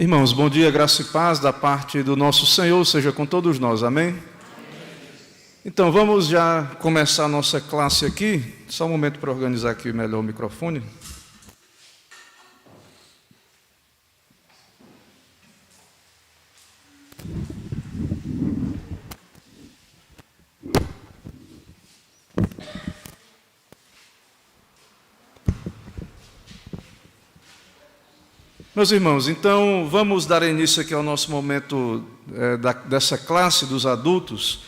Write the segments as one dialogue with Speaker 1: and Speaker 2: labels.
Speaker 1: Irmãos, bom dia, graça e paz da parte do nosso Senhor, seja com todos nós, amém? Então, vamos já começar a nossa classe aqui, só um momento para organizar aqui melhor o microfone. Meus irmãos, então vamos dar início aqui ao nosso momento dessa classe dos adultos.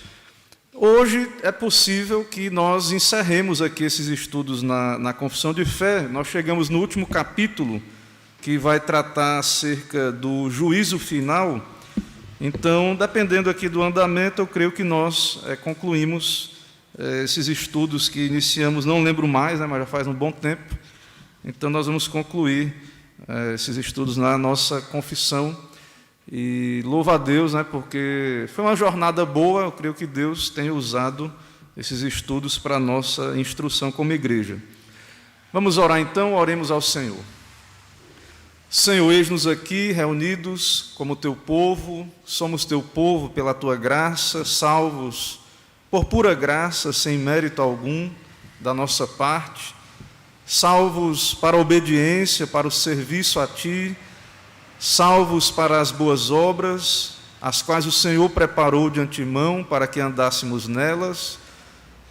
Speaker 1: Hoje é possível que nós encerremos aqui esses estudos na Confissão de Fé. Nós chegamos no último capítulo, que vai tratar acerca do juízo final. Então, dependendo aqui do andamento, eu creio que nós concluímos esses estudos que iniciamos, não lembro mais, mas já faz um bom tempo. Então, nós vamos concluir esses estudos na nossa confissão, e louva a Deus, porque foi uma jornada boa. Eu creio que Deus tem usado esses estudos para a nossa instrução como igreja. Vamos orar então, oremos ao Senhor. Senhor, eis-nos aqui reunidos como teu povo, somos teu povo pela tua graça, salvos por pura graça, sem mérito algum da nossa parte, salvos para a obediência, para o serviço a Ti, salvos para as boas obras, as quais o Senhor preparou de antemão para que andássemos nelas,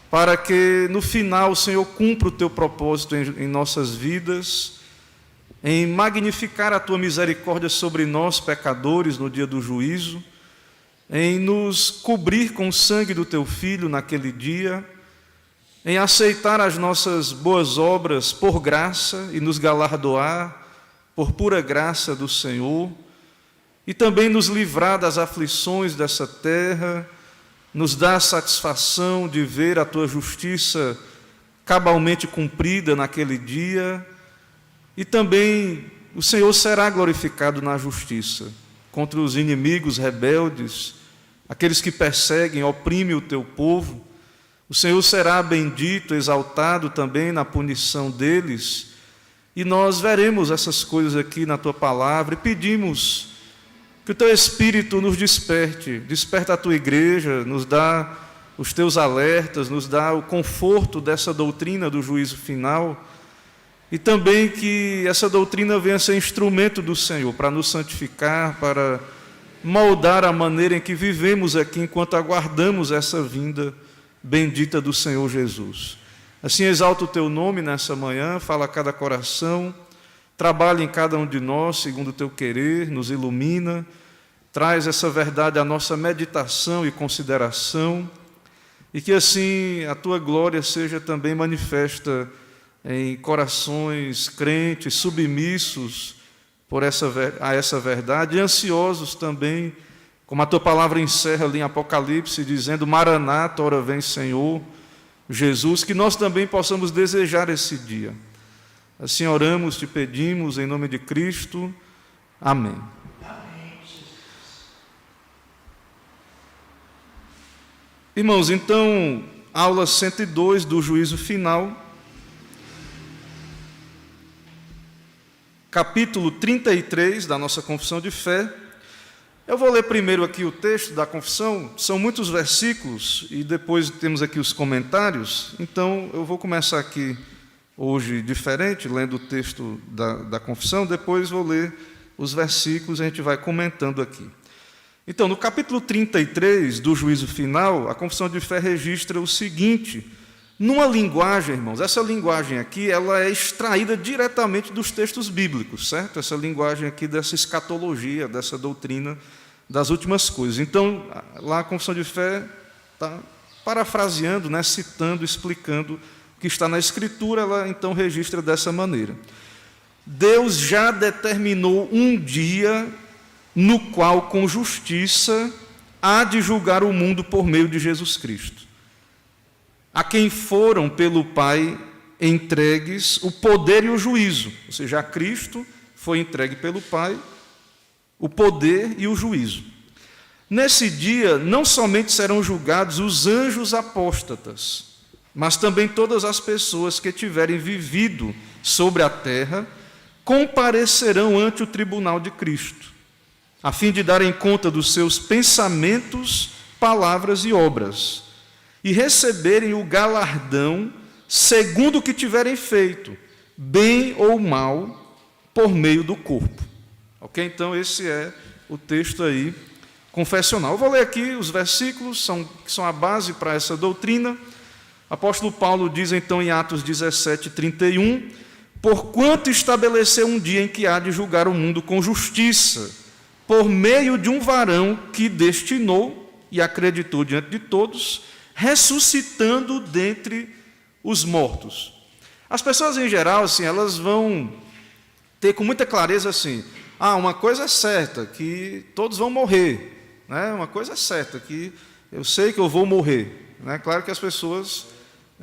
Speaker 1: para que no final o Senhor cumpra o Teu propósito em nossas vidas, em magnificar a Tua misericórdia sobre nós, pecadores, no dia do juízo, em nos cobrir com o sangue do Teu Filho naquele dia, em aceitar as nossas boas obras por graça e nos galardoar por pura graça do Senhor, e também nos livrar das aflições dessa terra, nos dar a satisfação de ver a Tua justiça cabalmente cumprida naquele dia, e também o Senhor será glorificado na justiça contra os inimigos rebeldes, aqueles que perseguem, oprimem o Teu povo. O Senhor será bendito, exaltado também na punição deles, e nós veremos essas coisas aqui na Tua palavra, e pedimos que o Teu Espírito nos desperta a Tua igreja, nos dá os Teus alertas, nos dá o conforto dessa doutrina do juízo final, e também que essa doutrina venha ser instrumento do Senhor para nos santificar, para moldar a maneira em que vivemos aqui enquanto aguardamos essa vinda bendita do Senhor Jesus. Assim, exalta o Teu nome nessa manhã, fala a cada coração, trabalha em cada um de nós segundo o Teu querer, nos ilumina, traz essa verdade à nossa meditação e consideração, e que assim a Tua glória seja também manifesta em corações crentes, submissos a essa verdade, e ansiosos também, como a Tua palavra encerra ali em Apocalipse, dizendo: Maranata, ora vem Senhor Jesus, que nós também possamos desejar esse dia. Assim oramos, Te pedimos, em nome de Cristo. Amém. Irmãos, então, aula 102 do juízo final, capítulo 33 da nossa confissão de fé. Eu vou ler primeiro aqui o texto da confissão, são muitos versículos, e depois temos aqui os comentários. Então, eu vou começar aqui hoje diferente, lendo o texto da confissão, depois vou ler os versículos e a gente vai comentando aqui. Então, no capítulo 33 do juízo final, a confissão de fé registra o seguinte, numa linguagem, irmãos, essa linguagem aqui, ela é extraída diretamente dos textos bíblicos, certo? Essa linguagem aqui dessa escatologia, dessa doutrina das últimas coisas. Então, lá a confissão de fé está parafraseando, citando, explicando o que está na Escritura, ela então registra dessa maneira. Deus já determinou um dia no qual, com justiça, há de julgar o mundo por meio de Jesus Cristo, a quem foram pelo Pai entregues o poder e o juízo, ou seja, a Cristo foi entregue pelo Pai o poder e o juízo. Nesse dia, não somente serão julgados os anjos apóstatas, mas também todas as pessoas que tiverem vivido sobre a terra comparecerão ante o tribunal de Cristo. a fim de darem conta dos seus pensamentos, palavras e obras, e receberem o galardão segundo o que tiverem feito, bem ou mal, por meio do corpo. Ok? Então, esse é o texto aí confessional. Eu vou ler aqui os versículos que são a base para essa doutrina. O apóstolo Paulo diz, então, em Atos 17, 31, porquanto estabeleceu um dia em que há de julgar o mundo com justiça, por meio de um varão que destinou e acreditou diante de todos, ressuscitando dentre os mortos. As pessoas, em geral, assim, elas vão ter com muita clareza assim, uma coisa é certa, que todos vão morrer, né? Uma coisa é certa, que eu sei que eu vou morrer, né? Claro que as pessoas,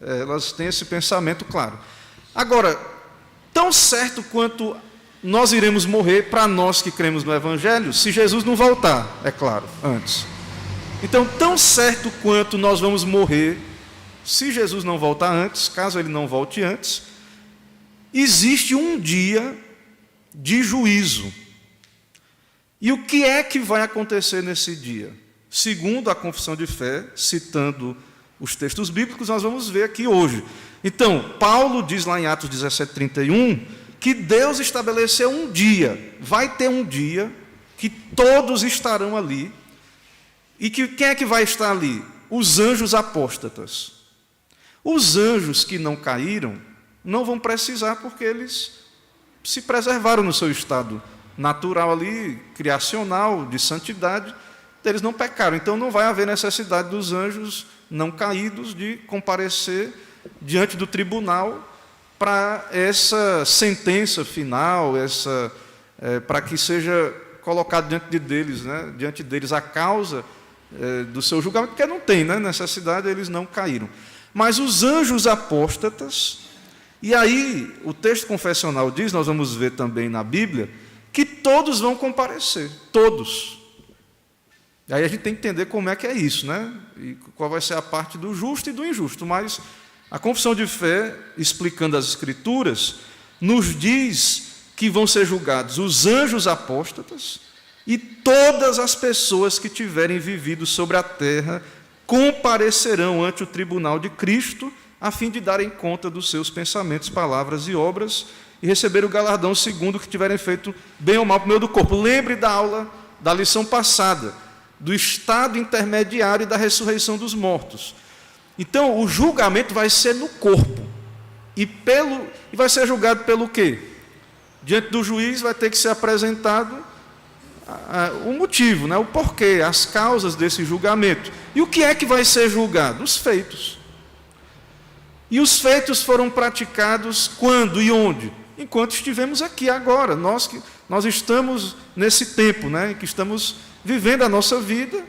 Speaker 1: elas têm esse pensamento claro. Agora, tão certo quanto nós iremos morrer, para nós que cremos no Evangelho, se Jesus não voltar, é claro, antes. Então, tão certo quanto nós vamos morrer, se Jesus não voltar antes, caso ele não volte antes, existe um dia de juízo. E o que é que vai acontecer nesse dia? Segundo a confissão de fé, citando os textos bíblicos, nós vamos ver aqui hoje. Então, Paulo diz lá em Atos 17, 31, que Deus estabeleceu um dia, vai ter um dia que todos estarão ali. E quem é que vai estar ali? Os anjos apóstatas. Os anjos que não caíram não vão precisar, porque eles se preservaram no seu estado natural ali, criacional, de santidade, eles não pecaram. Então não vai haver necessidade dos anjos não caídos de comparecer diante do tribunal para essa sentença final, para que seja colocado diante deles a causa do seu julgamento, porque não tem necessidade, eles não caíram. Mas os anjos apóstatas, e aí o texto confessional diz, nós vamos ver também na Bíblia, que todos vão comparecer, todos. E aí a gente tem que entender como é que é isso, né? E qual vai ser a parte do justo e do injusto. Mas a confissão de fé, explicando as Escrituras, nos diz que vão ser julgados os anjos apóstatas e todas as pessoas que tiverem vivido sobre a terra comparecerão ante o tribunal de Cristo, a fim de darem conta dos seus pensamentos, palavras e obras, e receber o galardão segundo o que tiverem feito, bem ou mal, por meio do corpo. Lembre da aula, da lição passada, do estado intermediário e da ressurreição dos mortos. Então, o julgamento vai ser no corpo. E vai ser julgado pelo quê? Diante do juiz vai ter que ser apresentado o motivo, o porquê, as causas desse julgamento. E o que é que vai ser julgado? Os feitos. E os feitos foram praticados quando e onde? Enquanto estivemos aqui agora. Nós estamos nesse tempo, em que estamos vivendo a nossa vida,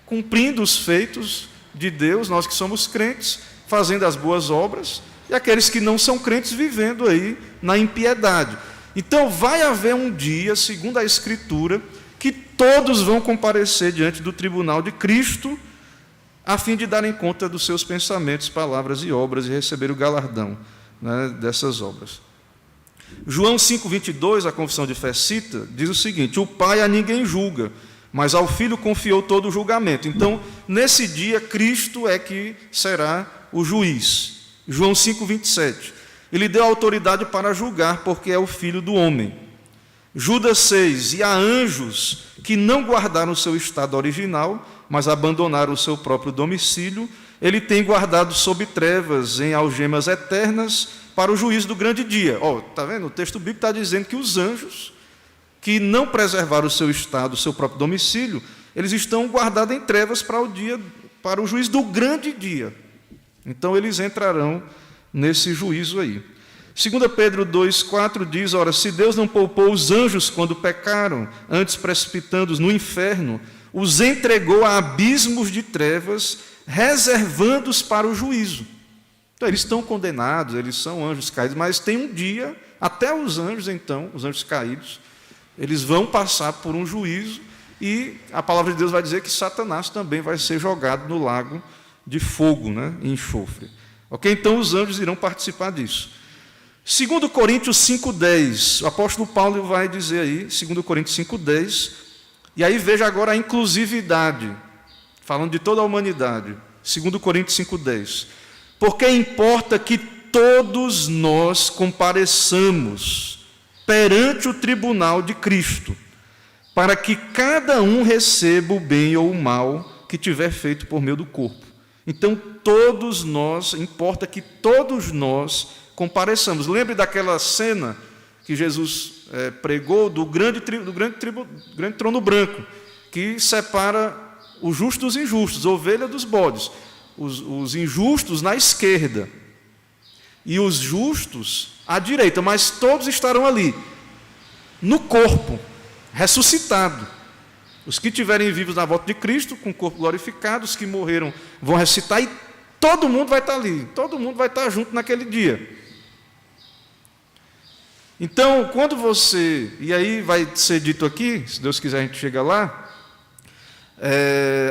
Speaker 1: cumprindo os feitos de Deus, nós que somos crentes, fazendo as boas obras, e aqueles que não são crentes vivendo aí na impiedade. Então vai haver um dia, segundo a Escritura, que todos vão comparecer diante do tribunal de Cristo, a fim de darem conta dos seus pensamentos, palavras e obras, e receber o galardão dessas obras. João 5,22, a confissão de fé cita, diz o seguinte: o Pai a ninguém julga, mas ao Filho confiou todo o julgamento. Então, nesse dia, Cristo é que será o juiz. João 5,27. Ele deu autoridade para julgar, porque é o Filho do homem. Judas 6. E há anjos que não guardaram o seu estado original, mas abandonaram o seu próprio domicílio. Ele tem guardado sob trevas, em algemas eternas, para o juízo do grande dia. Está vendo? O texto bíblico está dizendo que os anjos que não preservaram o seu estado, o seu próprio domicílio, eles estão guardados em trevas para o juízo do grande dia. Então, eles entrarão nesse juízo aí. 2 Pedro 2,4 diz, ora, se Deus não poupou os anjos quando pecaram, antes precipitando-os no inferno, os entregou a abismos de trevas, reservando-os para o juízo. Então, eles estão condenados, eles são anjos caídos, mas tem um dia, até os anjos, então, os anjos caídos, eles vão passar por um juízo, e a palavra de Deus vai dizer que Satanás também vai ser jogado no lago de fogo, em enxofre. Ok? Então, os anjos irão participar disso. 2 Coríntios 5,10, o apóstolo Paulo vai dizer aí, 2 Coríntios 5,10, E aí veja agora a inclusividade, falando de toda a humanidade. 2 Coríntios 5,10. Porque importa que todos nós compareçamos perante o tribunal de Cristo, para que cada um receba o bem ou o mal que tiver feito por meio do corpo. Então, todos nós, importa que todos nós compareçamos. Lembre daquela cena que Jesus pregou do grande trono branco, que separa os justos dos injustos, ovelha dos bodes, os injustos na esquerda e os justos à direita, mas todos estarão ali, no corpo, ressuscitado. Os que estiverem vivos na volta de Cristo, com o corpo glorificado, os que morreram vão ressuscitar, e todo mundo vai estar ali, todo mundo vai estar junto naquele dia. Então, quando você, e aí vai ser dito aqui, se Deus quiser a gente chega lá,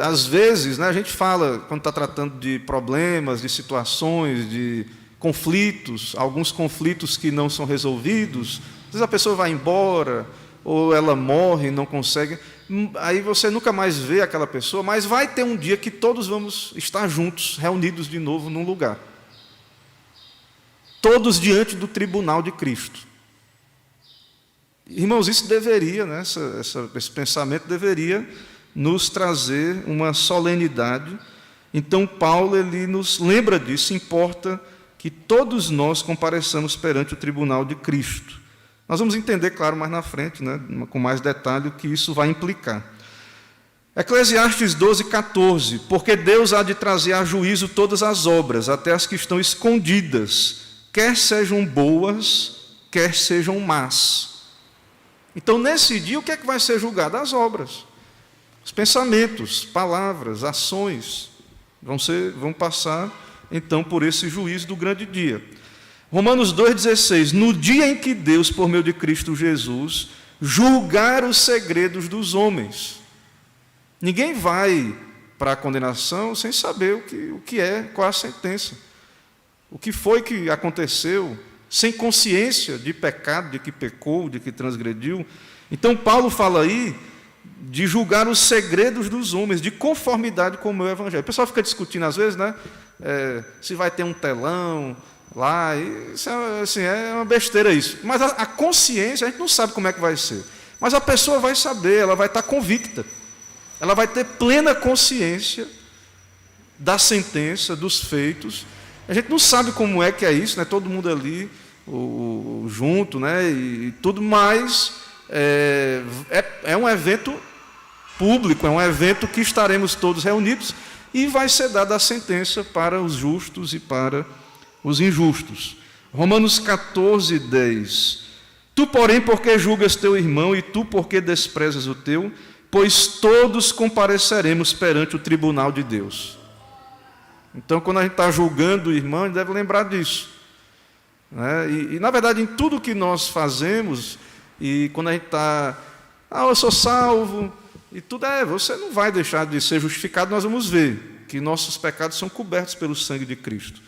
Speaker 1: às vezes, né, a gente fala, quando está tratando de problemas, de situações, de conflitos, alguns conflitos que não são resolvidos, às vezes a pessoa vai embora, ou ela morre e não consegue, aí você nunca mais vê aquela pessoa, mas vai ter um dia que todos vamos estar juntos, reunidos de novo num lugar. Todos diante do tribunal de Cristo. Irmãos, isso deveria, né, esse pensamento deveria nos trazer uma solenidade. Então, Paulo, ele nos lembra disso, importa que todos nós compareçamos perante o tribunal de Cristo. Nós vamos entender, claro, mais na frente, né, com mais detalhe, o que isso vai implicar. Eclesiastes 12:14, porque Deus há de trazer a juízo todas as obras, até as que estão escondidas, quer sejam boas, quer sejam más. Então, nesse dia, o que é que vai ser julgado? As obras. Os pensamentos, palavras, ações vão passar, então, por esse juízo do grande dia. Romanos 2,16, no dia em que Deus, por meio de Cristo Jesus, julgar os segredos dos homens. Ninguém vai para a condenação sem saber o que é, qual a sentença. O que foi que aconteceu, sem consciência de pecado, de que pecou, de que transgrediu. Então, Paulo fala aí de julgar os segredos dos homens, de conformidade com o meu evangelho. O pessoal fica discutindo às vezes, né? Se vai ter um telão lá, isso é uma besteira isso. Mas a consciência, a gente não sabe como é que vai ser. Mas a pessoa vai saber, ela vai estar convicta. Ela vai ter plena consciência da sentença, dos feitos. A gente não sabe como é que é isso, né? Todo mundo ali junto, né? E tudo mais. É um evento público, é um evento que estaremos todos reunidos e vai ser dada a sentença para os justos e para os injustos. Romanos 14:10. Tu, porém, porque julgas teu irmão, e tu, porque desprezas o teu, pois todos compareceremos perante o tribunal de Deus. Então, quando a gente está julgando o irmão, a gente deve lembrar disso. Né? E, na verdade, em tudo que nós fazemos, e quando a gente está, eu sou salvo, e tudo, você não vai deixar de ser justificado, nós vamos ver que nossos pecados são cobertos pelo sangue de Cristo.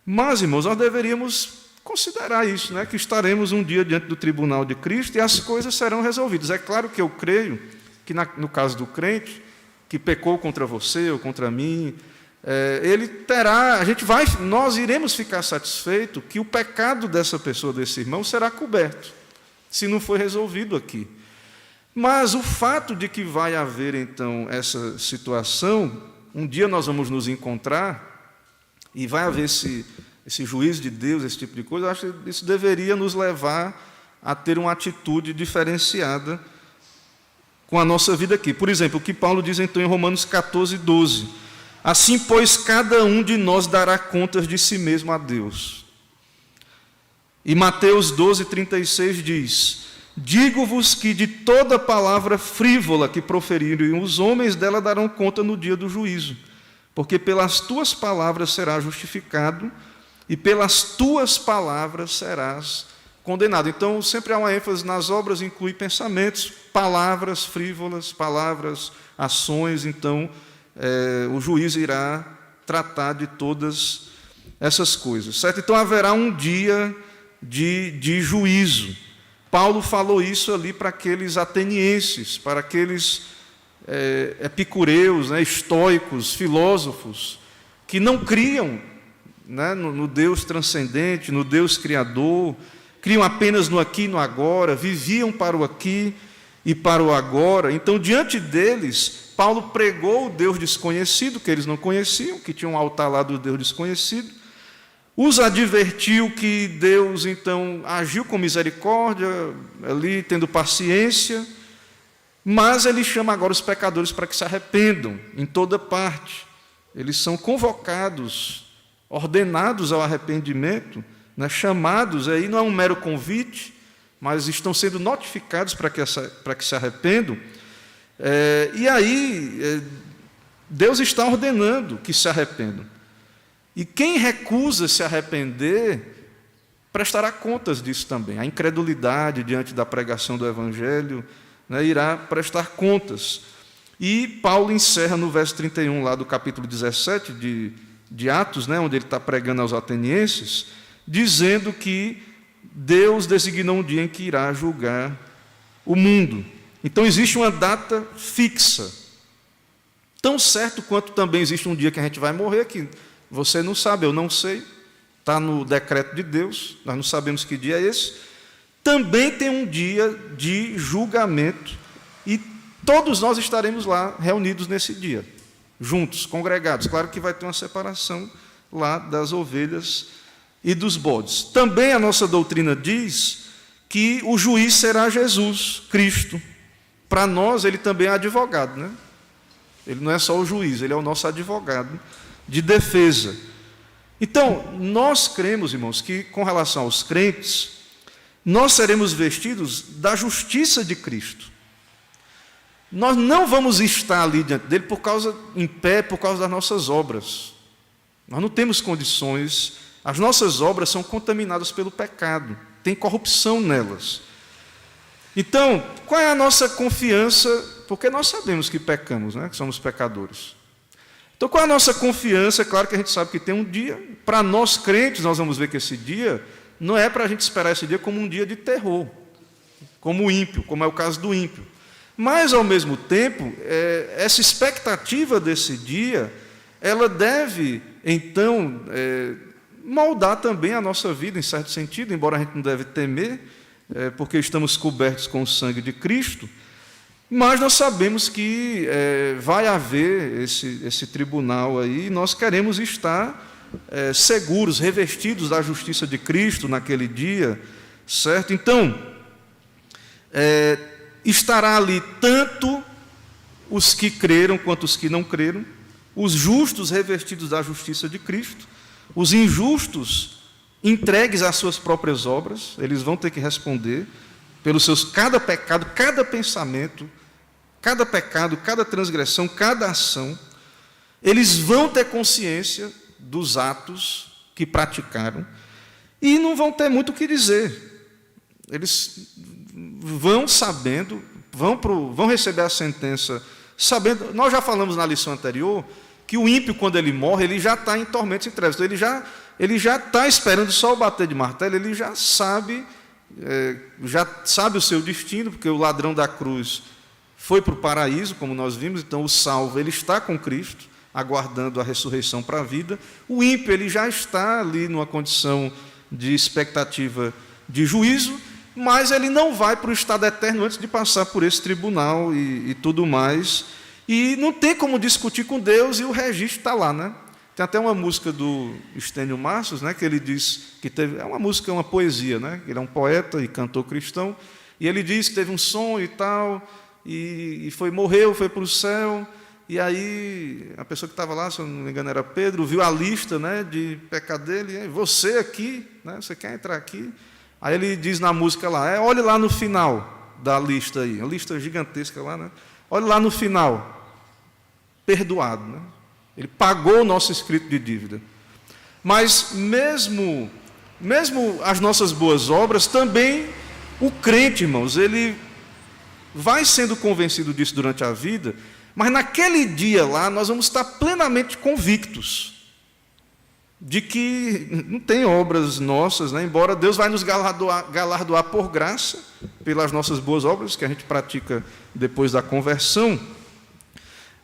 Speaker 1: Mas, irmãos, nós deveríamos considerar isso, né? Que estaremos um dia diante do tribunal de Cristo e as coisas serão resolvidas. É claro que eu creio que, no caso do crente, que pecou contra você ou contra mim, ele terá, nós iremos ficar satisfeitos que o pecado dessa pessoa, desse irmão, será coberto, se não for resolvido aqui. Mas o fato de que vai haver, então, essa situação, um dia nós vamos nos encontrar e vai haver esse juízo de Deus, esse tipo de coisa, eu acho que isso deveria nos levar a ter uma atitude diferenciada com a nossa vida aqui. Por exemplo, o que Paulo diz, então, em Romanos 14:12. Assim, pois, cada um de nós dará contas de si mesmo a Deus. E Mateus 12:36 diz, digo-vos que de toda palavra frívola que proferirem os homens, dela darão conta no dia do juízo. Porque pelas tuas palavras serás justificado, e pelas tuas palavras serás condenado. Então, sempre há uma ênfase nas obras, inclui pensamentos, palavras frívolas, palavras, ações. Então, o juiz irá tratar de todas essas coisas, certo? Então, haverá um dia de juízo. Paulo falou isso ali para aqueles atenienses, para aqueles epicureus, né, estoicos, filósofos, que não criam, né, no Deus transcendente, no Deus criador, criam apenas no aqui e no agora, viviam para o aqui e para o agora. Então, diante deles, Paulo pregou o Deus desconhecido, que eles não conheciam, que tinha um altar lá do Deus desconhecido, os advertiu que Deus, então, agiu com misericórdia, ali tendo paciência, mas ele chama agora os pecadores para que se arrependam em toda parte. Eles são convocados, ordenados ao arrependimento, né, chamados, aí não é um mero convite, mas estão sendo notificados para que se arrependam. E aí, Deus está ordenando que se arrependam. E quem recusa se arrepender, prestará contas disso também. A incredulidade diante da pregação do Evangelho, né, irá prestar contas. E Paulo encerra no verso 31, lá do capítulo 17 de Atos, né, onde ele está pregando aos atenienses, dizendo que Deus designou um dia em que irá julgar o mundo. Então existe uma data fixa, tão certo quanto também existe um dia que a gente vai morrer, que você não sabe, eu não sei, está no decreto de Deus, nós não sabemos que dia é esse. Também tem um dia de julgamento, e todos nós estaremos lá reunidos nesse dia, juntos, congregados. Claro que vai ter uma separação lá das ovelhas e dos bodes. Também a nossa doutrina diz que o juiz será Jesus Cristo. Para nós, ele também é advogado, né? Ele não é só o juiz, ele é o nosso advogado de defesa. Então, nós cremos, irmãos, que com relação aos crentes, nós seremos vestidos da justiça de Cristo. Nós não vamos estar ali diante dele em pé por causa das nossas obras. Nós não temos condições, as nossas obras são contaminadas pelo pecado, tem corrupção nelas. Então, qual é a nossa confiança? Porque nós sabemos que pecamos, né? Que somos pecadores. Então, qual é a nossa confiança? É claro que a gente sabe que tem um dia. Para nós crentes, nós vamos ver que esse dia não é para a gente esperar esse dia como um dia de terror, como o ímpio, como é o caso do ímpio. Mas, ao mesmo tempo, essa expectativa desse dia, ela deve, então, moldar também a nossa vida, em certo sentido, embora a gente não deve temer, porque estamos cobertos com o sangue de Cristo. Mas nós sabemos que vai haver esse tribunal aí, e nós queremos estar seguros, revestidos da justiça de Cristo naquele dia, certo? Então, estará ali tanto os que creram quanto os que não creram, os justos revestidos da justiça de Cristo, os injustos entregues às suas próprias obras, eles vão ter que responder pelos seus cada pecado, cada pensamento, cada pecado, cada transgressão, cada ação. Eles vão ter consciência dos atos que praticaram e não vão ter muito o que dizer. Eles vão sabendo, vão receber a sentença sabendo. Nós já falamos na lição anterior que o ímpio, quando ele morre, ele já está em tormentos e trevas. Então, ele já está esperando só o bater de martelo, ele já sabe o seu destino, porque o ladrão da cruz foi para o paraíso, como nós vimos. Então o salvo, ele está com Cristo, aguardando a ressurreição para a vida. O ímpio, ele já está ali numa condição de expectativa de juízo, mas ele não vai para o estado eterno antes de passar por esse tribunal e tudo mais. E não tem como discutir com Deus, e o registro está lá, né? Tem até uma música do Estênio Marços, né, que ele diz que teve, é uma música, uma poesia, né? Ele é um poeta e cantor cristão, e ele diz que teve um sonho e tal, e morreu, foi para o céu, e aí a pessoa que estava lá, se eu não me engano era Pedro, viu a lista, né, de pecado dele, e você aqui, né, você quer entrar aqui? Aí ele diz na música lá, olhe lá no final da lista aí, uma lista gigantesca lá, né? Olhe lá no final, perdoado, né? Ele pagou o nosso escrito de dívida. Mas mesmo as nossas boas obras, também o crente, irmãos, ele vai sendo convencido disso durante a vida, mas naquele dia lá nós vamos estar plenamente convictos de que não tem obras nossas, né? Embora Deus vai nos galardoar por graça, pelas nossas boas obras, que a gente pratica depois da conversão,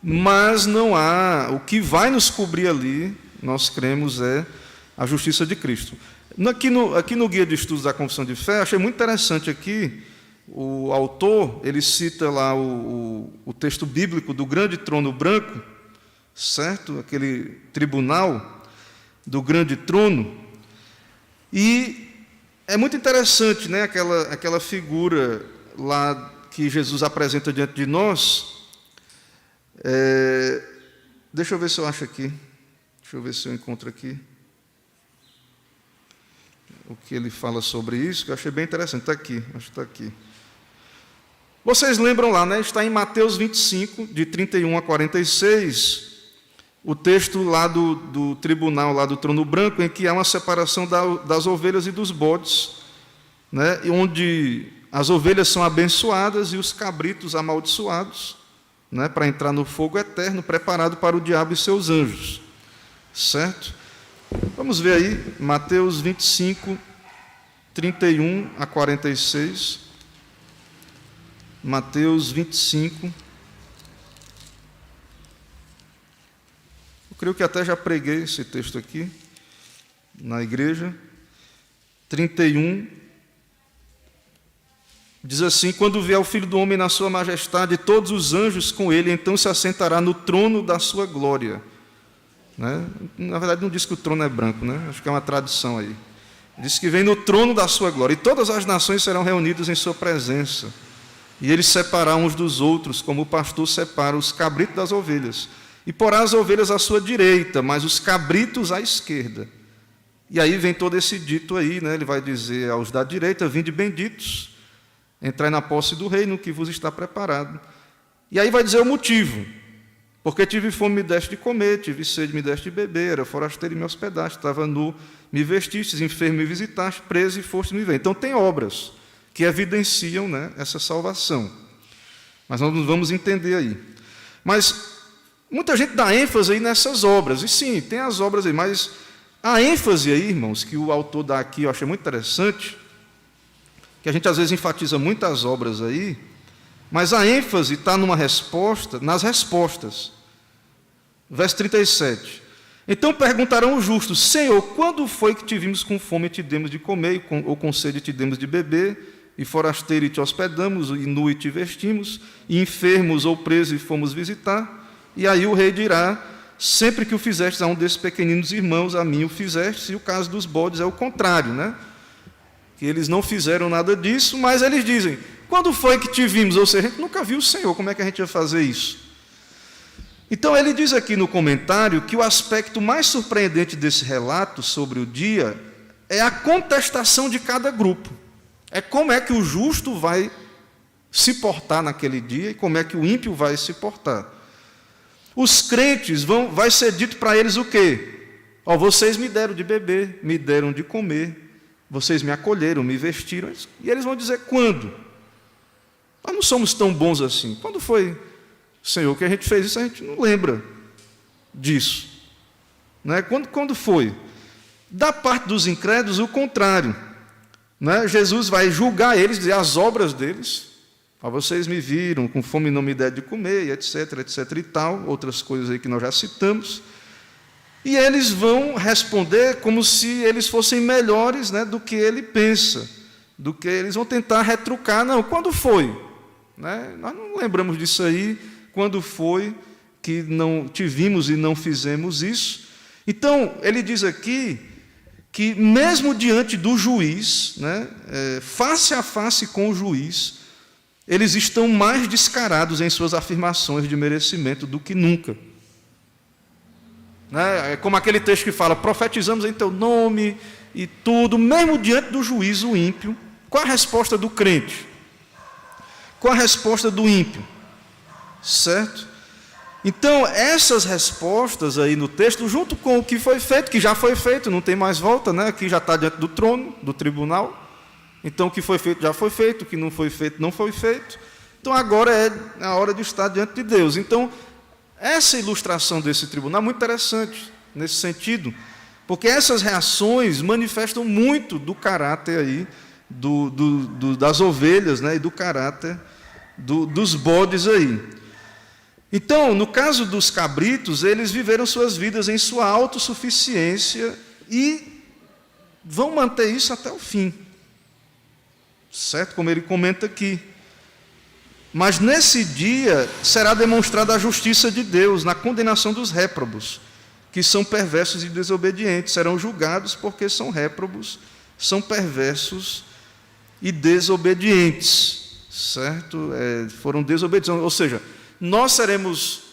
Speaker 1: mas não há, o que vai nos cobrir ali, nós cremos, é a justiça de Cristo. Aqui no Guia de Estudos da Confissão de Fé, achei muito interessante aqui, o autor, ele cita lá o texto bíblico do grande trono branco, certo? Aquele tribunal do grande trono, e é muito interessante, né, aquela figura lá que Jesus apresenta diante de nós. Deixa eu ver se eu acho aqui. Deixa eu ver se eu encontro aqui o que ele fala sobre isso, que eu achei bem interessante. Está aqui, acho que está aqui. Vocês lembram lá, né? Está em Mateus 25, de 31 a 46, o texto lá do tribunal, lá do trono branco, em que há uma separação das ovelhas e dos bodes, né? Onde as ovelhas são abençoadas e os cabritos amaldiçoados, né? Para entrar no fogo eterno, preparado para o diabo e seus anjos. Certo? Vamos ver aí, Mateus 25, 31 a 46. Mateus 25. Eu creio que até já preguei esse texto aqui na igreja. 31. Diz assim: quando vier o Filho do Homem na sua majestade, e todos os anjos com ele, então se assentará no trono da sua glória. Né? Na verdade, não diz que o trono é branco, né? Acho que é uma tradição aí. Diz que vem no trono da sua glória, e todas as nações serão reunidas em sua presença. E ele separará uns dos outros, como o pastor separa os cabritos das ovelhas. E porá as ovelhas à sua direita, mas os cabritos à esquerda. E aí vem todo esse dito aí, né? Ele vai dizer aos da direita: vinde benditos, entrai na posse do reino que vos está preparado. E aí vai dizer o motivo. Porque tive fome, me deste de comer, tive sede, me deste de beber, era forasteiro e me hospedaste, estava nu, me vestistes, enfermo, me visitaste, preso e foste me ver. Então tem obras que evidenciam, né, essa salvação. Mas nós vamos entender aí. Mas muita gente dá ênfase aí nessas obras, e sim, tem as obras aí, mas a ênfase aí, irmãos, que o autor dá aqui, eu achei muito interessante, que a gente às vezes enfatiza muitas obras aí, mas a ênfase está numa resposta, nas respostas. Verso 37. Então perguntarão os justos: Senhor, quando foi que te vimos com fome e te demos de comer, ou com sede e te demos de beber, e forasteiro e te hospedamos, e nu e te vestimos, e enfermos ou presos e fomos visitar? E aí o rei dirá: sempre que o fizestes a um desses pequeninos irmãos, a mim o fizestes. E o caso dos bodes é o contrário, né? Que eles não fizeram nada disso, mas eles dizem: quando foi que te vimos? Ou seja, a gente nunca viu o Senhor, como é que a gente ia fazer isso? Então ele diz aqui no comentário que o aspecto mais surpreendente desse relato sobre o dia é a contestação de cada grupo. É como é que o justo vai se portar naquele dia e como é que o ímpio vai se portar. Os crentes vai ser dito para eles o quê? Ó, vocês me deram de beber, me deram de comer, vocês me acolheram, me vestiram. E eles vão dizer: quando? Nós não somos tão bons assim. Quando foi, Senhor, que a gente fez isso? A gente não lembra disso. Né? Quando foi? Da parte dos incrédulos, o contrário. Né? Jesus vai julgar eles, dizer as obras deles. Vocês me viram, com fome não me deram de comer, etc, etc e tal. Outras coisas aí que nós já citamos. E eles vão responder como se eles fossem melhores, né, do que ele pensa. Do que eles vão tentar retrucar. Não, quando foi? Né? Nós não lembramos disso aí. Quando foi que não te vimos e não fizemos isso? Então, ele diz aqui que mesmo diante do juiz, né, face a face com o juiz, eles estão mais descarados em suas afirmações de merecimento do que nunca. Né? É como aquele texto que fala: profetizamos em teu nome e tudo, mesmo diante do juízo ímpio. Qual a resposta do crente? Qual a resposta do ímpio? Certo? Então, essas respostas aí no texto, junto com o que foi feito, que já foi feito, não tem mais volta, né? Aqui já está diante do trono, do tribunal. Então, o que foi feito já foi feito, o que não foi feito não foi feito. Então, agora é a hora de estar diante de Deus. Então, essa ilustração desse tribunal é muito interessante, nesse sentido, porque essas reações manifestam muito do caráter aí das ovelhas, né, e do caráter dos bodes aí. Então, no caso dos cabritos, eles viveram suas vidas em sua autossuficiência e vão manter isso até o fim. Certo? Como ele comenta aqui. Mas nesse dia será demonstrada a justiça de Deus na condenação dos réprobos, que são perversos e desobedientes. Serão julgados porque são réprobos, são perversos e desobedientes. Certo? Foram desobedientes. Ou seja, nós seremos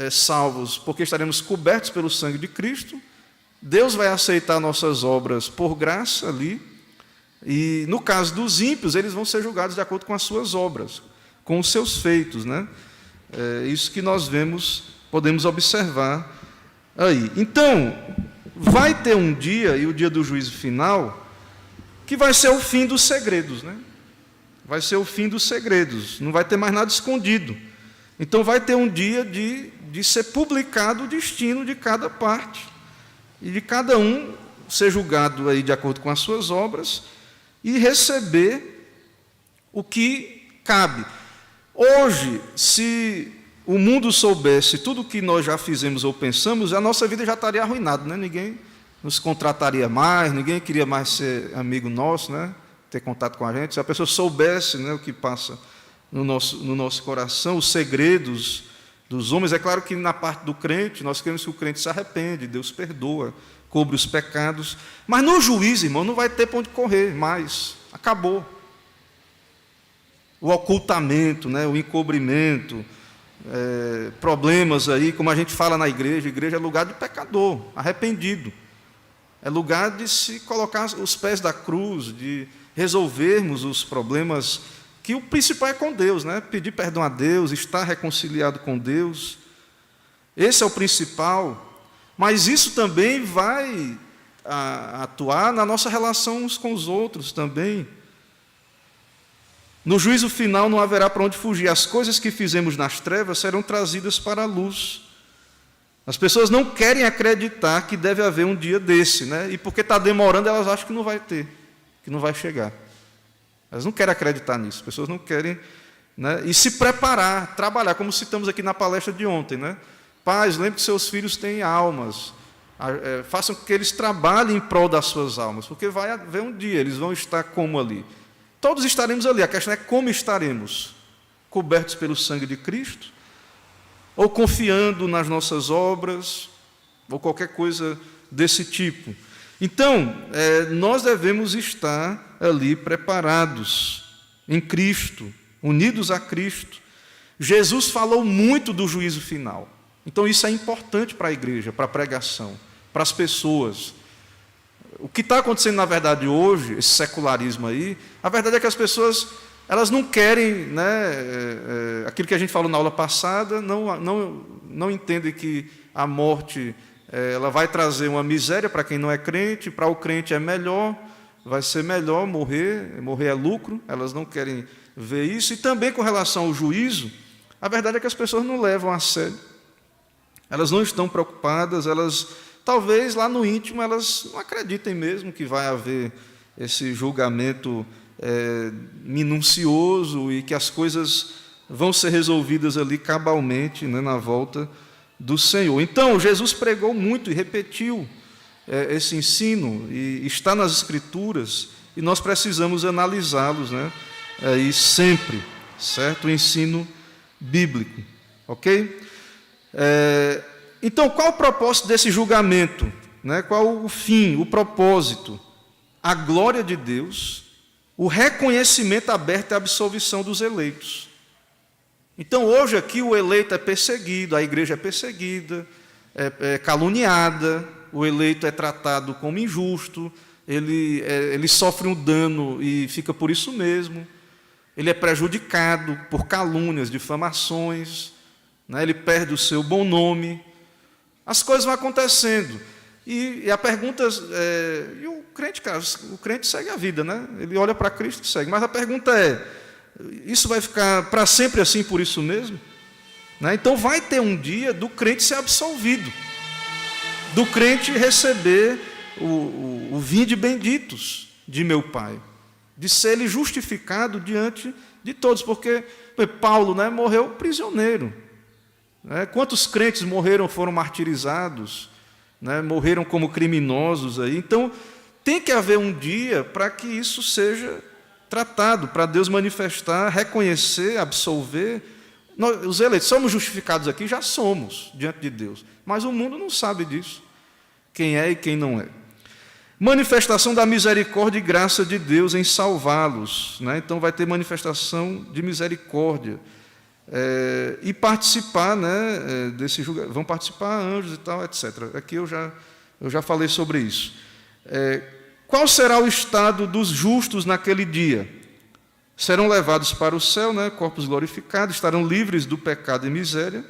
Speaker 1: salvos porque estaremos cobertos pelo sangue de Cristo. Deus vai aceitar nossas obras por graça ali. E no caso dos ímpios, eles vão ser julgados de acordo com as suas obras, com os seus feitos, né? Isso que nós podemos observar aí. Então, vai ter um dia, e o dia do juízo final, que vai ser o fim dos segredos, né? Vai ser o fim dos segredos, não vai ter mais nada escondido. Então, vai ter um dia de ser publicado o destino de cada parte, e de cada um ser julgado aí de acordo com as suas obras, e receber o que cabe. Hoje, se o mundo soubesse tudo o que nós já fizemos ou pensamos, a nossa vida já estaria arruinada, né? Ninguém nos contrataria mais, ninguém queria mais ser amigo nosso, né? Ter contato com a gente. Se a pessoa soubesse, né, o que passa no nosso coração, os segredos dos homens, é claro que na parte do crente, nós queremos que o crente se arrepende, Deus perdoa, cobre os pecados, mas no juízo, irmão, não vai ter para onde correr mais, acabou. O ocultamento, né, o encobrimento, problemas aí, como a gente fala na igreja é lugar de pecador, arrependido, é lugar de se colocar os pés da cruz, de resolvermos os problemas, que o principal é com Deus, né, pedir perdão a Deus, estar reconciliado com Deus, esse é o principal. Mas isso também vai atuar na nossa relação uns com os outros também. No juízo final não haverá para onde fugir. As coisas que fizemos nas trevas serão trazidas para a luz. As pessoas não querem acreditar que deve haver um dia desse, né? E porque está demorando, elas acham que não vai ter, que não vai chegar. Elas não querem acreditar nisso. As pessoas não querem, né? E se preparar, trabalhar, como citamos aqui na palestra de ontem, né? Pais, lembre que seus filhos têm almas, façam com que eles trabalhem em prol das suas almas, porque vai haver um dia, eles vão estar como ali. Todos estaremos ali, a questão é como estaremos, cobertos pelo sangue de Cristo, ou confiando nas nossas obras, ou qualquer coisa desse tipo. Então, nós devemos estar ali preparados, em Cristo, unidos a Cristo. Jesus falou muito do juízo final. Então, isso é importante para a igreja, para a pregação, para as pessoas. O que está acontecendo, na verdade, hoje, esse secularismo aí, a verdade é que as pessoas, elas não querem, né, aquilo que a gente falou na aula passada, não entendem que a morte ela vai trazer uma miséria para quem não é crente, para o crente é melhor, vai ser melhor morrer é lucro, elas não querem ver isso. E também com relação ao juízo, a verdade é que as pessoas não levam a sério. Elas não estão preocupadas, elas, talvez lá no íntimo, elas não acreditem mesmo que vai haver esse julgamento minucioso e que as coisas vão ser resolvidas ali cabalmente, né, na volta do Senhor. Então, Jesus pregou muito e repetiu esse ensino, e está nas Escrituras, e nós precisamos analisá-los, né, e sempre, certo? O ensino bíblico, ok? Então, qual o propósito desse julgamento? Né? Qual o fim, o propósito? A glória de Deus, o reconhecimento aberto e a absolvição dos eleitos. Então, hoje aqui o eleito é perseguido, a igreja é perseguida, é caluniada, o eleito é tratado como injusto, ele sofre um dano e fica por isso mesmo, ele é prejudicado por calúnias, difamações, né? Ele perde o seu bom nome, as coisas vão acontecendo. E a pergunta e o crente, cara, o crente segue a vida, né? Ele olha para Cristo e segue. Mas a pergunta é, isso vai ficar para sempre assim por isso mesmo? Né? Então vai ter um dia do crente ser absolvido, do crente receber o vinde benditos de meu Pai. de ser ele justificado diante de todos, porque Paulo, né, morreu prisioneiro. Né? Quantos crentes morreram, foram martirizados, né, morreram como criminosos aí. Então, tem que haver um dia para que isso seja tratado, para Deus manifestar, reconhecer, absolver. Nós, os eleitos, somos justificados aqui? Já somos, diante de Deus. Mas o mundo não sabe disso, quem é e quem não é. Manifestação da misericórdia e graça de Deus em salvá-los. Né? Então, vai ter manifestação de misericórdia. E participar, né, desse julgamento. Vão participar anjos e tal, etc. Aqui eu já falei sobre isso. Qual será o estado dos justos naquele dia? Serão levados para o céu, né, corpos glorificados, estarão livres do pecado e miséria,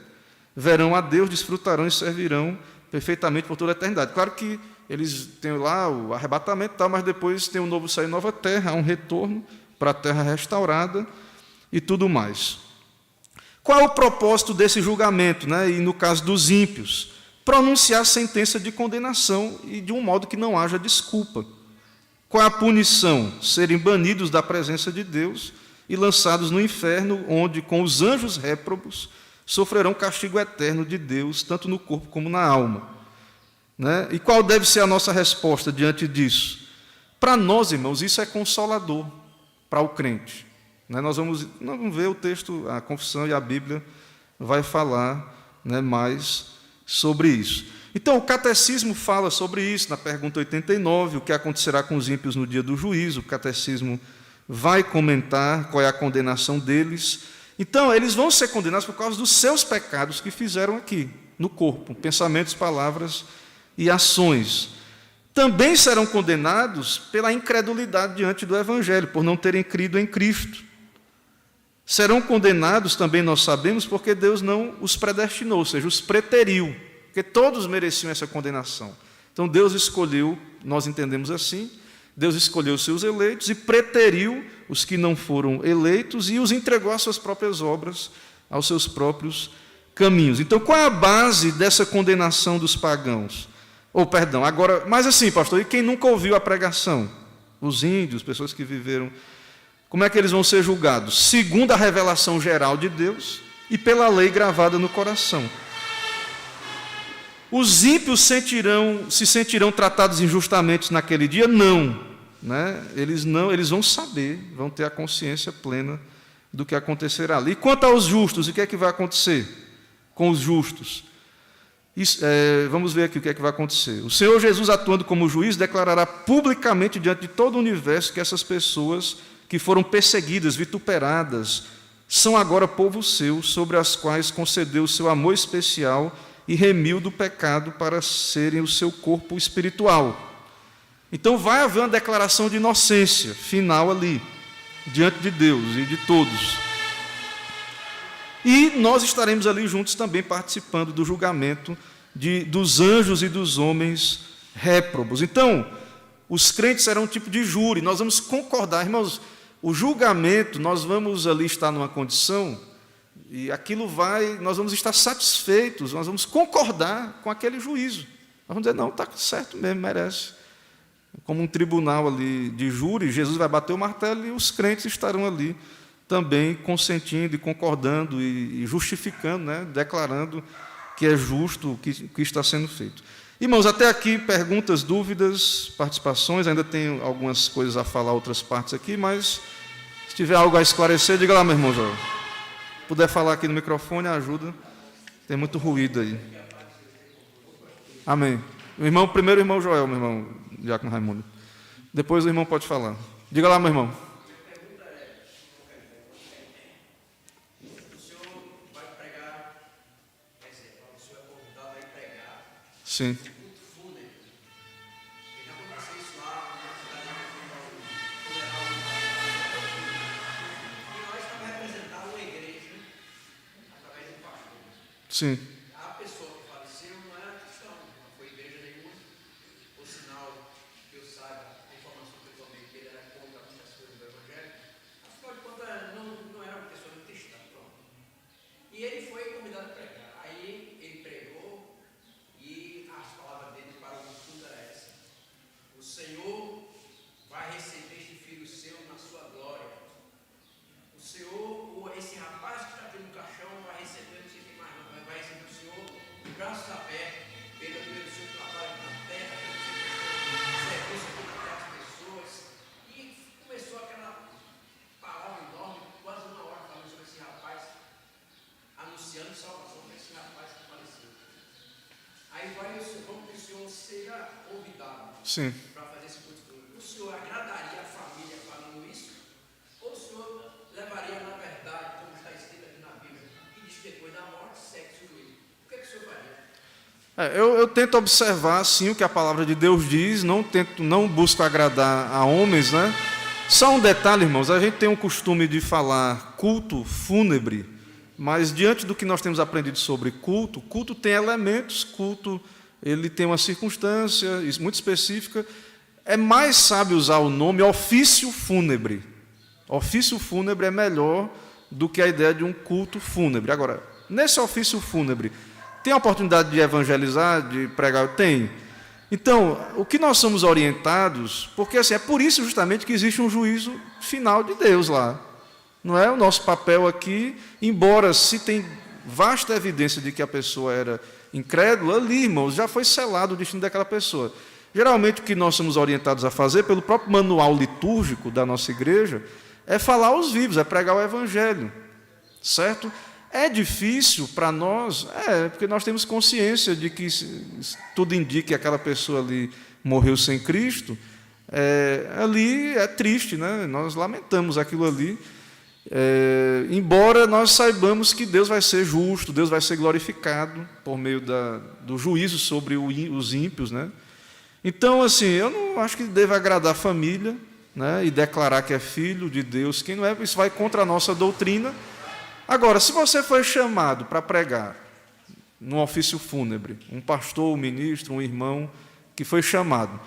Speaker 1: verão a Deus, desfrutarão e servirão perfeitamente por toda a eternidade. Claro que eles têm lá o arrebatamento, tal, mas depois tem um novo céu e nova terra, há um retorno para a terra restaurada e tudo mais. Qual é o propósito desse julgamento, né? E no caso dos ímpios? Pronunciar sentença de condenação e de um modo que não haja desculpa. Qual é a punição? Serem banidos da presença de Deus e lançados no inferno, onde, com os anjos réprobos, sofrerão castigo eterno de Deus, tanto no corpo como na alma. Né? E qual deve ser a nossa resposta diante disso? Para nós, irmãos, isso é consolador para o crente. Né? Nós vamos ver o texto, a confissão e a Bíblia vai falar, né, mais sobre isso. Então, o catecismo fala sobre isso, na pergunta 89, o que acontecerá com os ímpios no dia do juízo. O catecismo vai comentar qual é a condenação deles. Então, eles vão ser condenados por causa dos seus pecados que fizeram aqui, no corpo, pensamentos, palavras e ações. Também serão condenados pela incredulidade diante do Evangelho, por não terem crido em Cristo. Serão condenados também, nós sabemos, porque Deus não os predestinou, ou seja, os preteriu, porque todos mereciam essa condenação. Então, Deus escolheu, nós entendemos assim, Deus escolheu os seus eleitos e preteriu os que não foram eleitos e os entregou às suas próprias obras, aos seus próprios caminhos. Então, qual é a base dessa condenação dos pagãos? Agora, mas assim, pastor, e quem nunca ouviu a pregação? Os índios, pessoas que viveram. Como é que eles vão ser julgados? Segundo a revelação geral de Deus e pela lei gravada no coração. Os ímpios se sentirão tratados injustamente naquele dia? Não. Né? Eles vão saber, vão ter a consciência plena do que acontecerá ali. E quanto aos justos, o que é que vai acontecer com os justos? Vamos ver aqui o que é que vai acontecer. O Senhor Jesus, atuando como juiz, declarará publicamente diante de todo o universo que essas pessoas que foram perseguidas, vituperadas, são agora povo seu, sobre as quais concedeu o seu amor especial e remiu do pecado para serem o seu corpo espiritual. Então vai haver uma declaração de inocência final ali, diante de Deus e de todos. E nós estaremos ali juntos também participando do julgamento dos anjos e dos homens réprobos. Então, os crentes serão um tipo de júri, nós vamos concordar, irmãos, o julgamento, nós vamos ali estar numa condição, e nós vamos estar satisfeitos, nós vamos concordar com aquele juízo. Nós vamos dizer, não, está certo mesmo, merece. Como um tribunal ali de júri, Jesus vai bater o martelo e os crentes estarão ali também consentindo e concordando e justificando, né, declarando que é justo o que está sendo feito. Irmãos, até aqui, perguntas, dúvidas, participações, ainda tem algumas coisas a falar, outras partes aqui, mas se tiver algo a esclarecer, diga lá, meu irmão Joel. Se puder falar aqui no microfone, ajuda, tem muito ruído aí. Amém. Primeiro o irmão Joel, meu irmão Diácono Raimundo. Depois o irmão pode falar. Diga lá, meu irmão. Sim. Sim.
Speaker 2: A pessoa que faleceu não era cristão, não foi igreja nenhuma. Por sinal, que eu saiba, a informação que eu tomei que ele era contra muitas coisas do Evangelho. Afinal de contas, não era uma pessoa cristã, pronto. E ele foi convidado a pregar. Aí ele pregou e as palavras dele para o culto era essa: o Senhor vai receber este filho Senhor na sua glória. O Senhor, esse rapaz que está aqui no caixão, vai receber, não sei quem mais, não, vai receber o Senhor de braços abertos, pelo seu trabalho aqui na terra, pelo seu serviço aqui na terra às pessoas. E começou aquela palavra enorme, quase uma hora falando sobre esse rapaz, anunciando salvação para esse rapaz que faleceu. Aí vamos que o Senhor seja convidado
Speaker 1: Sim.
Speaker 2: para fazer esse curso. O Senhor agradaria a família falando isso? Ou o Senhor levaria na verdade, como está escrito aqui na Bíblia, que diz que depois da morte, sexo e juízo? O que é que o Senhor faria?
Speaker 1: Eu tento observar, sim, o que a palavra de Deus diz, não busco agradar a homens, né? Só um detalhe, irmãos, a gente tem um costume de falar culto fúnebre, mas diante do que nós temos aprendido sobre culto, culto tem elementos, culto ele tem uma circunstância muito específica. É mais sábio usar o nome ofício fúnebre. Ofício fúnebre é melhor do que a ideia de um culto fúnebre. Agora, nesse ofício fúnebre, tem a oportunidade de evangelizar, de pregar? Tem. Então, o que nós somos orientados, porque assim, é por isso justamente que existe um juízo final de Deus lá. Não é o nosso papel aqui, embora se tem vasta evidência de que a pessoa era incrédula, ali, irmãos, já foi selado o destino daquela pessoa. Geralmente o que nós somos orientados a fazer, pelo próprio manual litúrgico da nossa igreja, é falar aos vivos, é pregar o evangelho, certo? É difícil para nós, porque nós temos consciência de que tudo indica que aquela pessoa ali morreu sem Cristo, ali é triste, né? Nós lamentamos aquilo ali, embora nós saibamos que Deus vai ser justo, Deus vai ser glorificado por meio do juízo sobre os ímpios, né? Então, assim, eu não acho que deve agradar a família, né, e declarar que é filho de Deus. Quem não é, isso vai contra a nossa doutrina. Agora, se você foi chamado para pregar num ofício fúnebre, um pastor, um ministro, um irmão que foi chamado,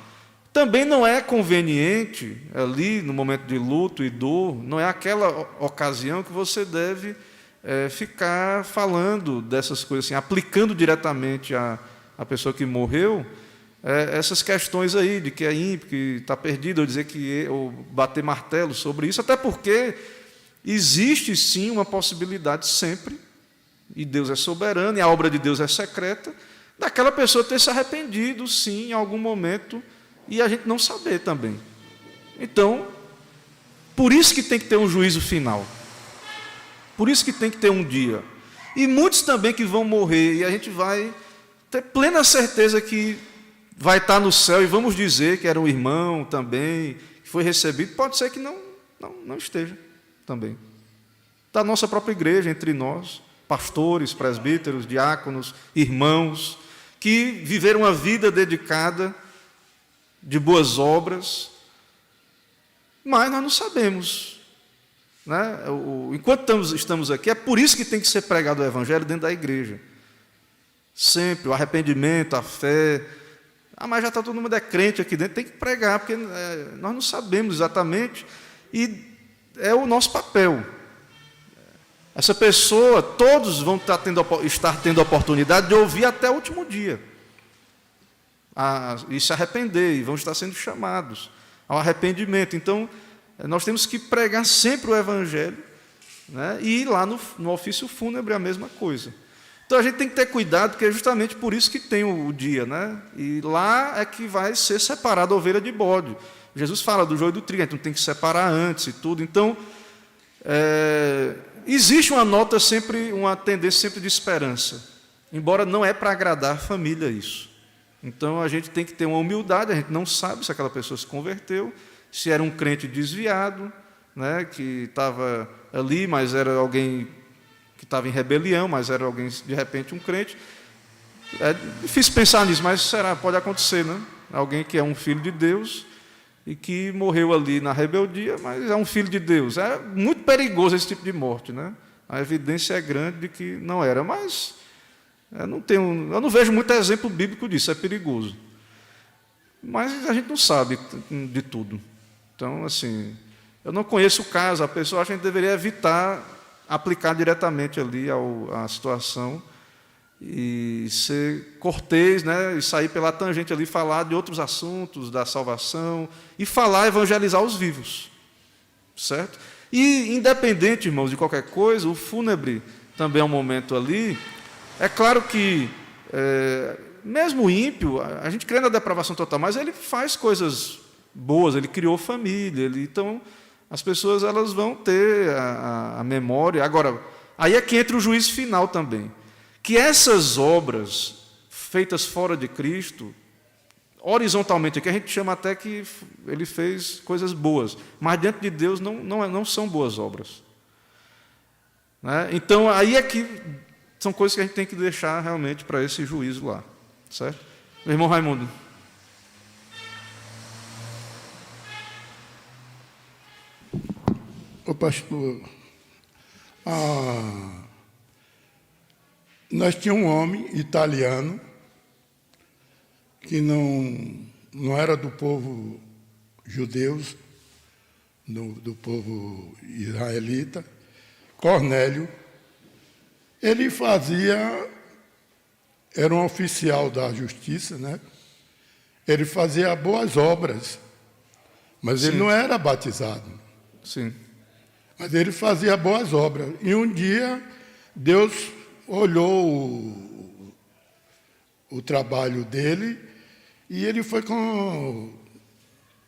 Speaker 1: também não é conveniente, ali no momento de luto e dor, não é aquela ocasião que você deve ficar falando dessas coisas, assim, aplicando diretamente à pessoa que morreu, essas questões aí, de que é ímpio, que está perdido, ou dizer ou bater martelo sobre isso, até porque existe sim uma possibilidade sempre, e Deus é soberano, e a obra de Deus é secreta, daquela pessoa ter se arrependido, sim, em algum momento, e a gente não saber também. Então, por isso que tem que ter um juízo final. Por isso que tem que ter um dia. E muitos também que vão morrer, e a gente vai ter plena certeza que vai estar no céu, e vamos dizer que era um irmão também, que foi recebido, pode ser que não esteja também. Da nossa própria igreja, entre nós, pastores, presbíteros, diáconos, irmãos, que viveram uma vida dedicada de boas obras, mas nós não sabemos, né? Enquanto estamos aqui, é por isso que tem que ser pregado o evangelho dentro da igreja. Sempre, o arrependimento, a fé. Mas já está todo mundo crente aqui dentro, tem que pregar, porque nós não sabemos exatamente, e é o nosso papel. Essa pessoa, todos vão estar tendo a oportunidade de ouvir até o último dia, e se arrepender, e vão estar sendo chamados ao arrependimento. Então, nós temos que pregar sempre o evangelho, né? E lá no ofício fúnebre a mesma coisa. Então a gente tem que ter cuidado, porque é justamente por isso que tem o dia, né? E lá é que vai ser separada a ovelha de bode. Jesus fala do joio e do trigo, então tem que separar antes e tudo. Então, existe uma tendência sempre de esperança, embora não é para agradar a família isso. Então a gente tem que ter uma humildade, a gente não sabe se aquela pessoa se converteu, se era um crente desviado, né, que estava ali, mas era alguém que estava em rebelião, mas era alguém, de repente, um crente. É difícil pensar nisso, mas pode acontecer, né? Alguém que é um filho de Deus e que morreu ali na rebeldia, mas é um filho de Deus. É muito perigoso esse tipo de morte, né? A evidência é grande de que não era, mas eu não vejo muito exemplo bíblico disso, é perigoso. Mas a gente não sabe de tudo. Então, assim, eu não conheço o caso, a pessoa acha que a gente deveria evitar aplicar diretamente ali à situação e ser cortês, né, e sair pela tangente ali, falar de outros assuntos, da salvação, e evangelizar os vivos. certo? E, independente, irmãos, de qualquer coisa, o fúnebre também é um momento ali. É claro que, mesmo o ímpio, a gente crê na depravação total, mas ele faz coisas boas, ele criou família, então as pessoas elas vão ter a memória. Agora, aí é que entra o juízo final também, que essas obras feitas fora de Cristo, horizontalmente, aqui a gente chama até que ele fez coisas boas, mas dentro de Deus não são boas obras. Né? Então, aí é que são coisas que a gente tem que deixar realmente para esse juízo lá. Certo? Meu irmão Raimundo.
Speaker 3: Ô pastor, nós tínhamos um homem italiano que não era do povo judeu, do povo israelita, Cornélio. Ele era um oficial da justiça, né? Ele fazia boas obras, mas
Speaker 1: Sim.
Speaker 3: ele não era batizado.
Speaker 1: Sim.
Speaker 3: Mas ele fazia boas obras. E um dia, Deus olhou o trabalho dele e ele foi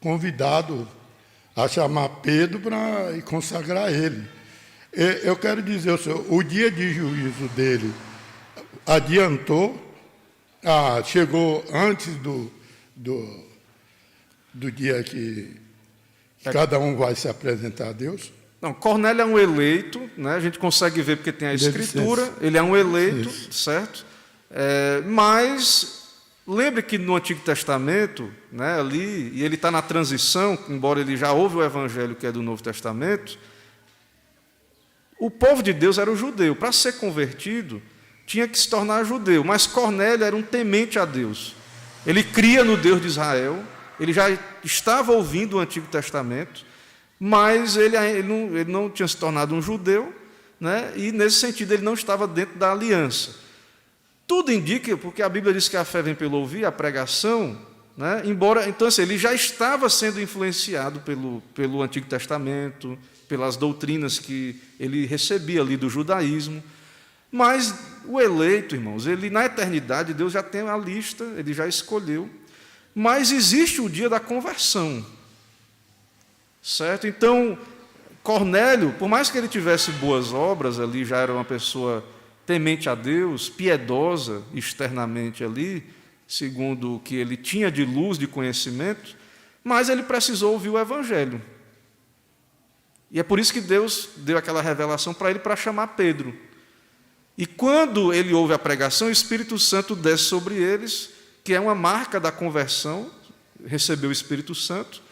Speaker 3: convidado a chamar Pedro para consagrar ele. Eu quero dizer ao senhor, o dia de juízo dele adiantou, chegou antes do dia que cada um vai se apresentar a Deus.
Speaker 1: Não, Cornélio é um eleito, né? A gente consegue ver porque tem a escritura, ele é um eleito, certo? Mas lembre que no Antigo Testamento, né, ali, e ele está na transição, embora ele já ouve o Evangelho que é do Novo Testamento, o povo de Deus era o judeu. Para ser convertido, tinha que se tornar judeu. Mas Cornélio era um temente a Deus. Ele cria no Deus de Israel, ele já estava ouvindo o Antigo Testamento, mas ele não tinha se tornado um judeu, né? E, nesse sentido, ele não estava dentro da aliança. Tudo indica, porque a Bíblia diz que a fé vem pelo ouvir, a pregação, né? Então, assim, ele já estava sendo influenciado pelo Antigo Testamento, pelas doutrinas que ele recebia ali do judaísmo. Mas o eleito, irmãos, ele na eternidade, Deus já tem a lista, ele já escolheu. Mas existe o dia da conversão. Certo? Então, Cornélio, por mais que ele tivesse boas obras ali, já era uma pessoa temente a Deus, piedosa externamente ali, segundo o que ele tinha de luz, de conhecimento, mas ele precisou ouvir o Evangelho. E é por isso que Deus deu aquela revelação para ele, para chamar Pedro. E quando ele ouve a pregação, o Espírito Santo desce sobre eles, que é uma marca da conversão, recebeu o Espírito Santo.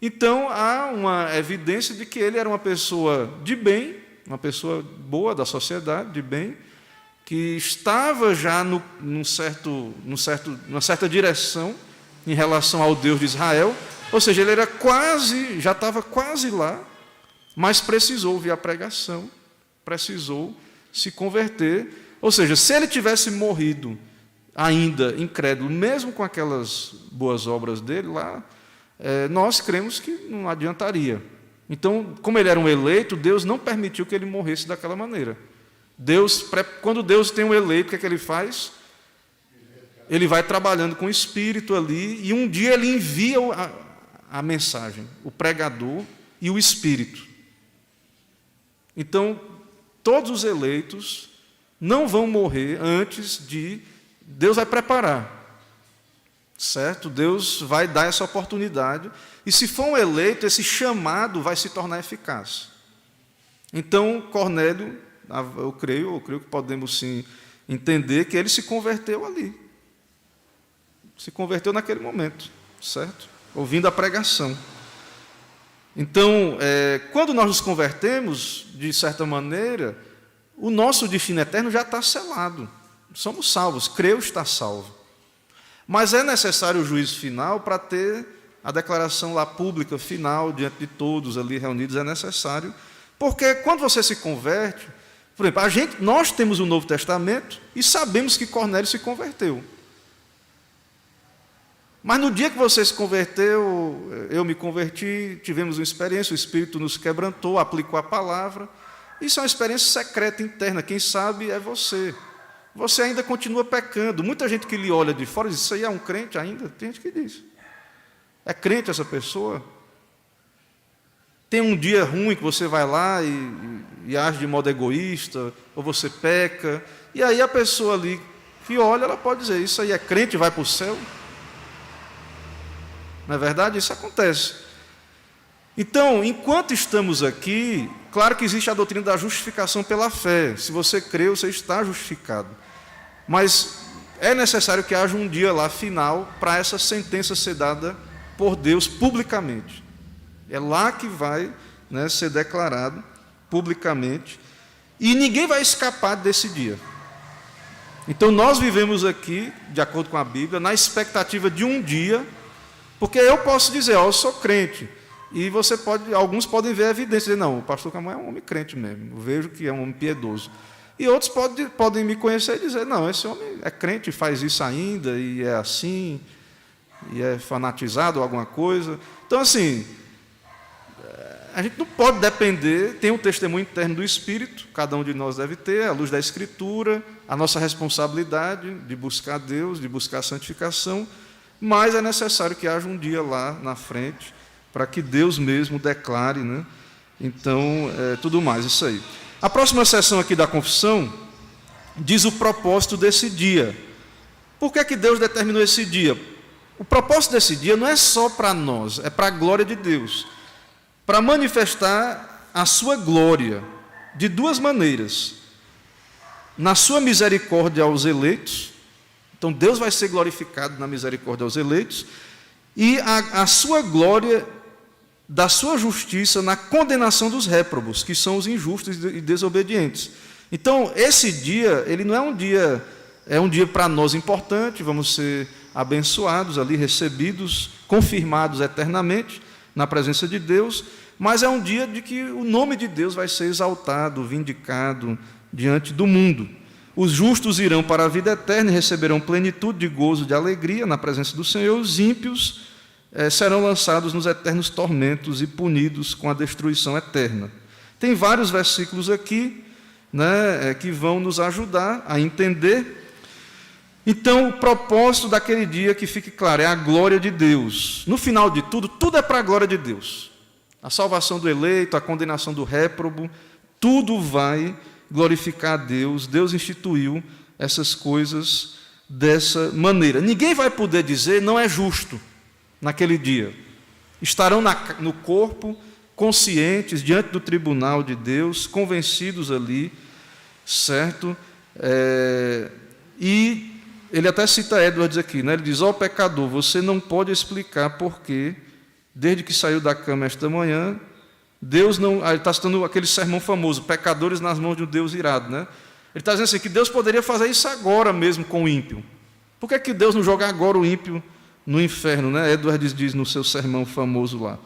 Speaker 1: Então, há uma evidência de que ele era uma pessoa de bem, uma pessoa boa da sociedade, de bem, que estava já numa certa direção em relação ao Deus de Israel, ou seja, ele já estava quase lá, mas precisou ouvir a pregação, precisou se converter. Ou seja, se ele tivesse morrido ainda incrédulo, mesmo com aquelas boas obras dele lá, nós cremos que não adiantaria. Então, como ele era um eleito, Deus não permitiu que ele morresse daquela maneira. Quando Deus tem um eleito, o que ele faz? Ele vai trabalhando com o Espírito ali, e um dia ele envia a mensagem, o pregador e o Espírito. Então, todos os eleitos não vão morrer antes de... Deus vai preparar. Certo? Deus vai dar essa oportunidade, e se for um eleito, esse chamado vai se tornar eficaz. Então, Cornélio, eu creio que podemos sim entender que ele se converteu ali. Se converteu naquele momento, certo? Ouvindo a pregação. Então, quando nós nos convertemos, de certa maneira, o nosso destino eterno já está selado. Somos salvos, creio estar salvo. Mas é necessário o juízo final para ter a declaração lá pública, final, diante de todos ali reunidos, é necessário. Porque quando você se converte, por exemplo, nós temos o Novo Testamento e sabemos que Cornélio se converteu. Mas no dia que você se converteu, eu me converti, tivemos uma experiência, o Espírito nos quebrantou, aplicou a palavra. Isso é uma experiência secreta, interna. Quem sabe é você. Você ainda continua pecando. Muita gente que lhe olha de fora diz, isso aí é um crente ainda? Tem gente que diz. É crente essa pessoa? Tem um dia ruim que você vai lá e age de modo egoísta, ou você peca, e aí a pessoa ali que olha, ela pode dizer, isso aí é crente, vai para o céu? Não é verdade? Isso acontece. Então, enquanto estamos aqui, claro que existe a doutrina da justificação pela fé. Se você crê, você está justificado. Mas é necessário que haja um dia lá final para essa sentença ser dada por Deus publicamente. É lá que vai, né, ser declarado publicamente. E ninguém vai escapar desse dia. Então nós vivemos aqui, de acordo com a Bíblia, na expectativa de um dia, porque eu posso dizer, eu sou crente. E alguns podem ver a evidência, dizer, não, o pastor Camões é um homem crente mesmo, eu vejo que é um homem piedoso. E outros podem me conhecer e dizer, não, esse homem é crente, faz isso ainda, e é assim, e é fanatizado ou alguma coisa. Então, assim, a gente não pode depender, tem um testemunho interno do Espírito, cada um de nós deve ter, a luz da Escritura, a nossa responsabilidade de buscar Deus, de buscar a santificação, mas é necessário que haja um dia lá na frente, para que Deus mesmo declare, né? Então, tudo mais, isso aí. A próxima sessão aqui da confissão diz o propósito desse dia. Por que Deus determinou esse dia? O propósito desse dia não é só para nós, é para a glória de Deus. Para manifestar a sua glória de duas maneiras. Na sua misericórdia aos eleitos, então Deus vai ser glorificado na misericórdia aos eleitos, e a sua glória da sua justiça na condenação dos réprobos, que são os injustos e desobedientes. Então, esse dia, ele não é um dia para nós importante, vamos ser abençoados ali, recebidos, confirmados eternamente na presença de Deus, mas é um dia de que o nome de Deus vai ser exaltado, vindicado diante do mundo. Os justos irão para a vida eterna e receberão plenitude de gozo, de alegria na presença do Senhor. Os ímpios serão lançados nos eternos tormentos e punidos com a destruição eterna. Tem vários versículos aqui, né, que vão nos ajudar a entender. Então, o propósito daquele dia, que fique claro, é a glória de Deus. No final de tudo, tudo é para a glória de Deus. A salvação do eleito, a condenação do réprobo, tudo vai glorificar a Deus. Deus instituiu essas coisas dessa maneira. Ninguém vai poder dizer, não é justo, naquele dia. Estarão no corpo, conscientes, diante do tribunal de Deus, convencidos ali, certo? E ele até cita Edwards aqui, né? Ele diz, ó pecador, você não pode explicar por que, desde que saiu da cama esta manhã, Deus não... Ele está citando aquele sermão famoso, pecadores nas mãos de um Deus irado, né? Ele está dizendo assim, que Deus poderia fazer isso agora mesmo com o ímpio. Por que Deus não joga agora o ímpio no inferno, né? Edwards diz no seu sermão famoso lá.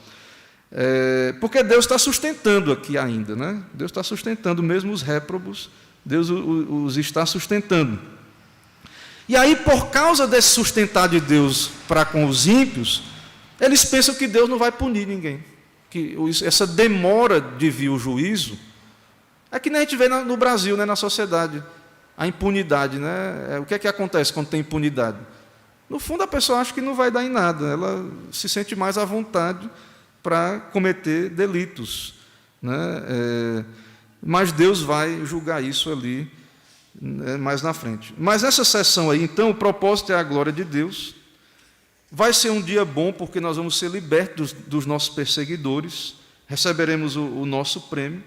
Speaker 1: Porque Deus está sustentando aqui ainda, né? Deus está sustentando mesmo os réprobos, Deus os está sustentando. E aí, por causa desse sustentar de Deus para com os ímpios, eles pensam que Deus não vai punir ninguém. Que essa demora de vir o juízo é que nem a gente vê no Brasil, né, na sociedade, a impunidade, né? O que é que acontece quando tem impunidade? No fundo, a pessoa acha que não vai dar em nada, ela se sente mais à vontade para cometer delitos, né? Mas Deus vai julgar isso ali, né, mais na frente. Mas essa sessão aí, então, o propósito é a glória de Deus. Vai ser um dia bom, porque nós vamos ser libertos dos nossos perseguidores, receberemos o nosso prêmio.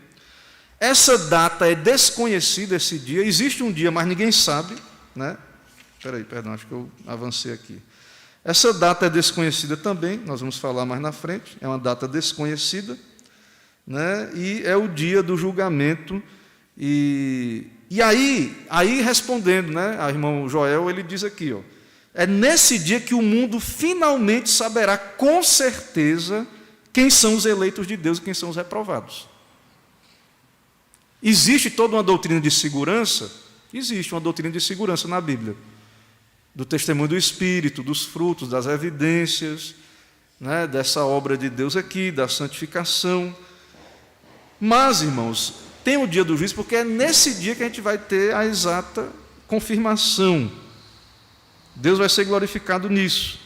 Speaker 1: Essa data é desconhecida, esse dia. Existe um dia, mas ninguém sabe, né? Perdão, acho que eu avancei aqui. Essa data é desconhecida também, nós vamos falar mais na frente, é uma data desconhecida, né? E é o dia do julgamento. E aí respondendo, né, ao irmão Joel, ele diz aqui, ó, é nesse dia que o mundo finalmente saberá com certeza quem são os eleitos de Deus e quem são os reprovados. Existe toda uma doutrina de segurança? Existe uma doutrina de segurança na Bíblia. do testemunho do Espírito, dos frutos, das evidências, né, dessa obra de Deus aqui, da santificação. Mas, irmãos, tem o dia do juízo, porque é nesse dia que a gente vai ter a exata confirmação. Deus vai ser glorificado nisso.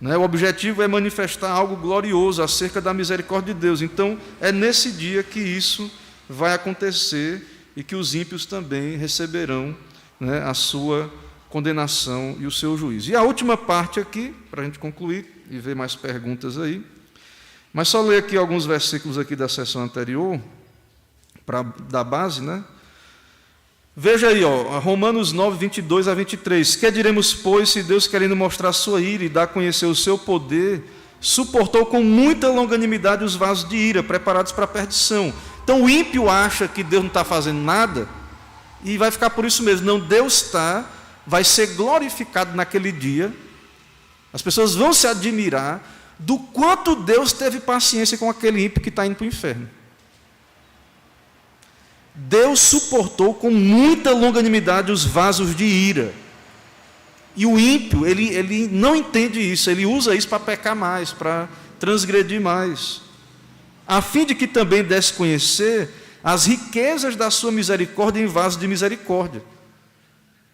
Speaker 1: Né? O objetivo é manifestar algo glorioso acerca da misericórdia de Deus. Então, é nesse dia que isso vai acontecer e que os ímpios também receberão, né, a sua condenação e o seu juízo. E a última parte aqui, para a gente concluir e ver mais perguntas aí, mas só ler aqui alguns versículos aqui da sessão anterior, para dar base, né? Veja aí, ó, Romanos 9, 22 a 23. Que diremos, pois, se Deus, querendo mostrar sua ira e dar a conhecer o seu poder, suportou com muita longanimidade os vasos de ira, preparados para a perdição. Então o ímpio acha que Deus não está fazendo nada, e vai ficar por isso mesmo. Não, Deus vai ser glorificado naquele dia. As pessoas vão se admirar do quanto Deus teve paciência com aquele ímpio que está indo para o inferno. Deus suportou com muita longanimidade os vasos de ira. E o ímpio, ele não entende isso, ele usa isso para pecar mais, para transgredir mais, a fim de que também desse conhecer as riquezas da sua misericórdia em vasos de misericórdia.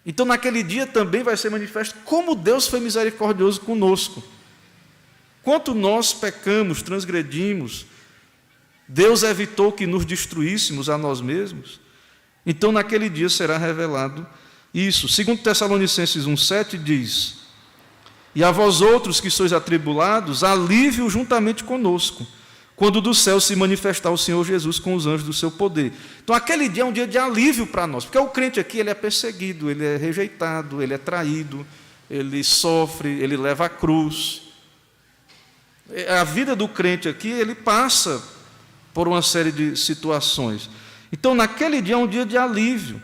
Speaker 1: Então, naquele dia também vai ser manifesto como Deus foi misericordioso conosco. Quanto nós pecamos, transgredimos, Deus evitou que nos destruíssemos a nós mesmos. Então, naquele dia será revelado isso. 2 Tessalonicenses 1,7 diz: e a vós outros que sois atribulados, alívio juntamente conosco, quando do céu se manifestar o Senhor Jesus com os anjos do seu poder. Então, aquele dia é um dia de alívio para nós, porque o crente aqui, ele é perseguido, ele é rejeitado, ele é traído, ele sofre, ele leva a cruz. A vida do crente aqui, ele passa por uma série de situações. Então, naquele dia é um dia de alívio,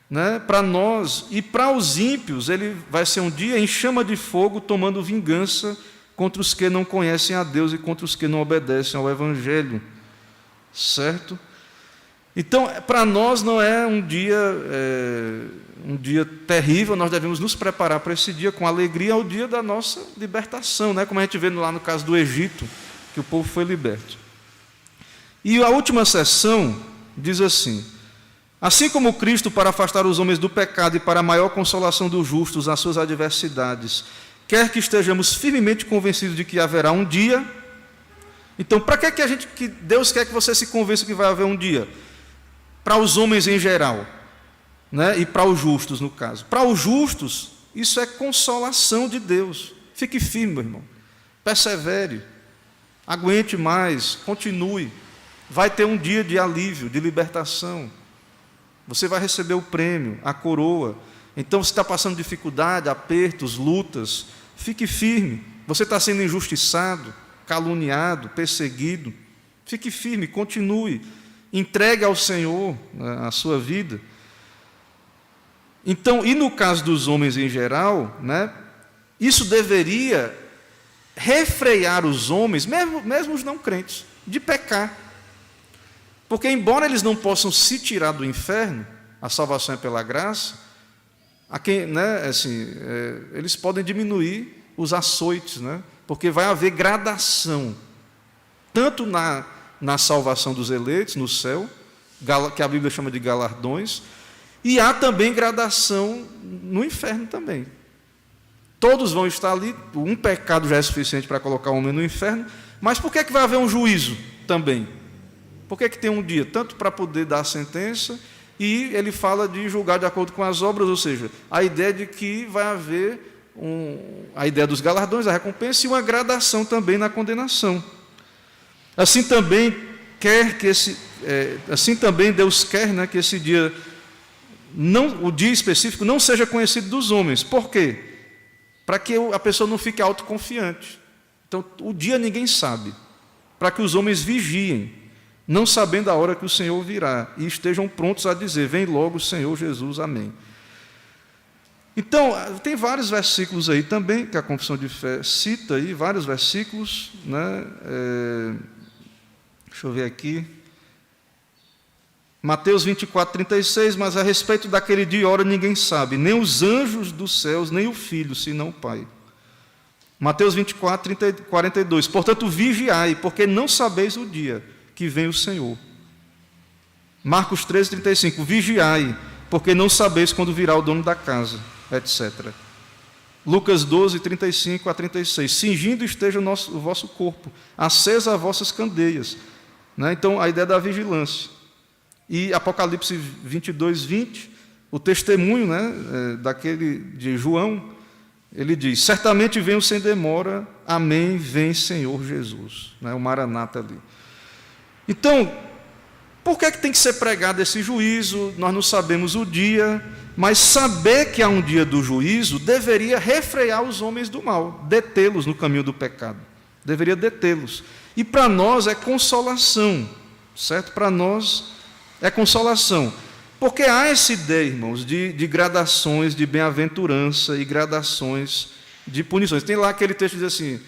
Speaker 1: né, para nós. E para os ímpios, ele vai ser um dia em chama de fogo, tomando vingança contra os que não conhecem a Deus e contra os que não obedecem ao Evangelho. Certo? Então, para nós não é um dia terrível, nós devemos nos preparar para esse dia com alegria, é o dia da nossa libertação, né? Como a gente vê lá no caso do Egito, que o povo foi liberto. E a última sessão diz assim: assim como Cristo, para afastar os homens do pecado e para a maior consolação dos justos nas suas adversidades, quer que estejamos firmemente convencidos de que haverá um dia. Então, para que Deus quer que você se convença que vai haver um dia? Para os homens em geral, né? E para os justos, no caso. Para os justos, isso é consolação de Deus. Fique firme, meu irmão. Persevere. Aguente mais. Continue. Vai ter um dia de alívio, de libertação. Você vai receber o prêmio, a coroa. Então, se está passando dificuldade, apertos, lutas, fique firme. Você está sendo injustiçado, caluniado, perseguido. Fique firme, continue. Entregue ao Senhor, né, a sua vida. Então, e no caso dos homens em geral, né, isso deveria refrear os homens, mesmo os não crentes, de pecar. Porque, embora eles não possam se tirar do inferno, a salvação é pela graça, eles podem diminuir os açoites, né? Porque vai haver gradação, tanto na salvação dos eleitos, no céu, que a Bíblia chama de galardões, e há também gradação no inferno também. Todos vão estar ali, um pecado já é suficiente para colocar o homem no inferno, mas por que vai haver um juízo também? Por que tem um dia? Tanto para poder dar a sentença, e ele fala de julgar de acordo com as obras, ou seja, a ideia de que vai haver a ideia dos galardões, a recompensa, e uma gradação também na condenação. Assim também Deus quer, né, que esse dia, o dia específico, não seja conhecido dos homens. Por quê? Para que a pessoa não fique autoconfiante. Então, o dia ninguém sabe. Para que os homens vigiem, não sabendo a hora que o Senhor virá, e estejam prontos a dizer: vem logo, Senhor Jesus, amém. Então, tem vários versículos aí também, que a Confissão de Fé cita aí, vários versículos, né? Deixa eu ver aqui. Mateus 24, 36, mas a respeito daquele dia e hora ninguém sabe, nem os anjos dos céus, nem o Filho, senão o Pai. Mateus 24, 42, portanto vigiai, porque não sabeis o dia que vem o Senhor. Marcos 13, 35, vigiai, porque não sabeis quando virá o dono da casa, etc. Lucas 12, 35 a 36, cingindo esteja o vosso corpo, acesa as vossas candeias. Então, a ideia da vigilância. E Apocalipse 22, 20, o testemunho daquele de João, ele diz, certamente venho sem demora, amém, vem Senhor Jesus. O Maranata ali. Então, por que tem que ser pregado esse juízo? Nós não sabemos o dia, mas saber que há um dia do juízo deveria refrear os homens do mal, detê-los no caminho do pecado. Deveria detê-los. E para nós é consolação, certo? Para nós é consolação. Porque há essa ideia, irmãos, de gradações de bem-aventurança e gradações de punições. Tem lá aquele texto que diz assim,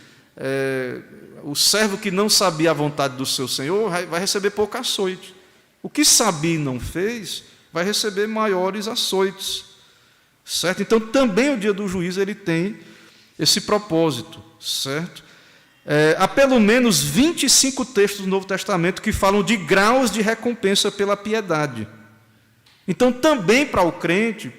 Speaker 1: o servo que não sabia a vontade do seu Senhor vai receber pouco açoite. O que sabia e não fez, vai receber maiores açoites. Certo? Então, também o dia do juízo ele tem esse propósito. Certo? Há pelo menos 25 textos do Novo Testamento que falam de graus de recompensa pela piedade. Então, também para o crente,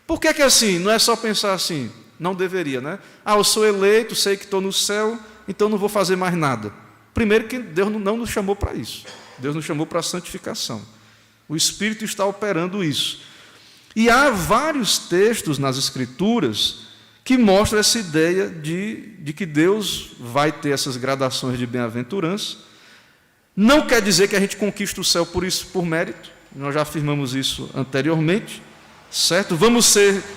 Speaker 1: por que assim? Não é só pensar assim, não deveria, né? Eu sou eleito, sei que estou no céu, então não vou fazer mais nada. Primeiro que Deus não nos chamou para isso. Deus nos chamou para a santificação. O Espírito está operando isso. E há vários textos nas Escrituras que mostram essa ideia de que Deus vai ter essas gradações de bem-aventurança. Não quer dizer que a gente conquista o céu por isso, por mérito. Nós já afirmamos isso anteriormente, certo?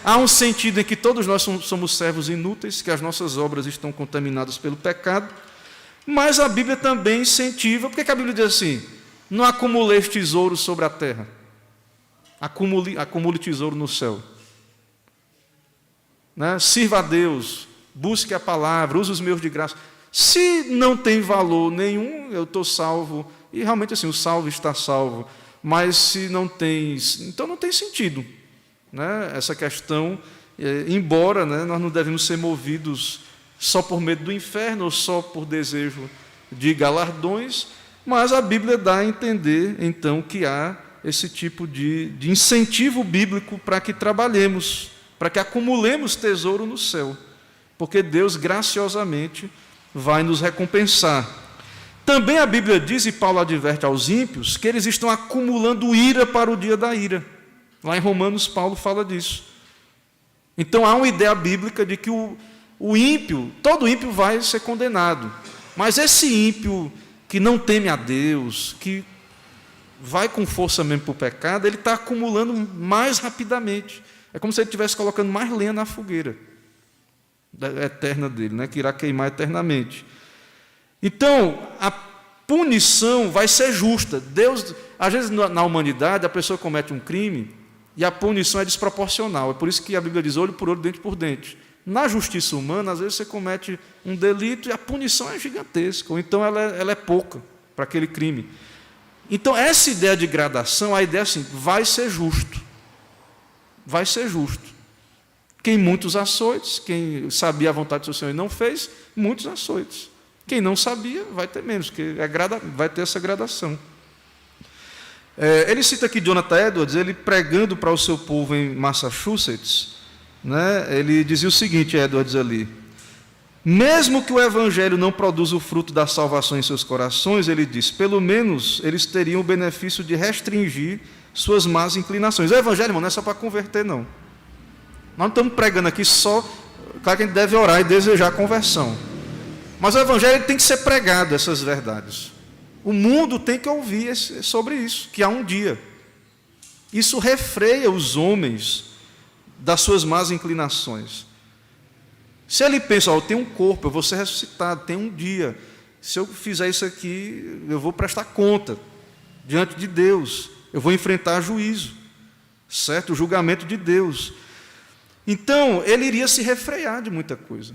Speaker 1: Há um sentido em que todos nós somos servos inúteis, que as nossas obras estão contaminadas pelo pecado, mas a Bíblia também incentiva, porque a Bíblia diz assim, não acumuleis tesouro sobre a terra, acumule tesouro no céu. Sirva a Deus, busque a palavra, use os meios de graça. Se não tem valor nenhum, eu estou salvo, e realmente assim, o salvo está salvo, mas se não tem, então não tem sentido. Essa questão, embora nós não devemos ser movidos só por medo do inferno, ou só por desejo de galardões, mas a Bíblia dá a entender, então, que há esse tipo de incentivo bíblico para que trabalhemos, para que acumulemos tesouro no céu, porque Deus graciosamente vai nos recompensar. Também a Bíblia diz, e Paulo adverte aos ímpios, que eles estão acumulando ira para o dia da ira. Lá em Romanos, Paulo fala disso. Então, há uma ideia bíblica de que o ímpio, todo ímpio vai ser condenado. Mas esse ímpio que não teme a Deus, que vai com força mesmo para o pecado, ele está acumulando mais rapidamente. É como se ele estivesse colocando mais lenha na fogueira eterna dele, que irá queimar eternamente. Então, a punição vai ser justa. Deus, às vezes na humanidade, a pessoa comete um crime e a punição é desproporcional. É por isso que a Bíblia diz olho por olho, dente por dente. Na justiça humana, às vezes você comete um delito e a punição é gigantesca, ou então ela é pouca para aquele crime. Então, essa ideia de gradação, a ideia é assim, vai ser justo. Vai ser justo. Quem muitos açoites, quem sabia a vontade do seu Senhor e não fez, muitos açoites. Quem não sabia, vai ter menos, porque vai ter essa gradação. Ele cita aqui Jonathan Edwards, ele pregando para o seu povo em Massachusetts, ele dizia o seguinte, Edwards ali, mesmo que o Evangelho não produza o fruto da salvação em seus corações, ele diz, pelo menos eles teriam o benefício de restringir suas más inclinações. O Evangelho, irmão, não é só para converter, não. Nós não estamos pregando aqui só, claro que a gente deve orar e desejar a conversão. Mas o Evangelho tem que ser pregado, essas verdades. O mundo tem que ouvir sobre isso, que há um dia. Isso refreia os homens das suas más inclinações. Se ele pensa, eu tenho um corpo, eu vou ser ressuscitado, tem um dia. Se eu fizer isso aqui, eu vou prestar conta diante de Deus. Eu vou enfrentar juízo, certo? O julgamento de Deus. Então, ele iria se refrear de muita coisa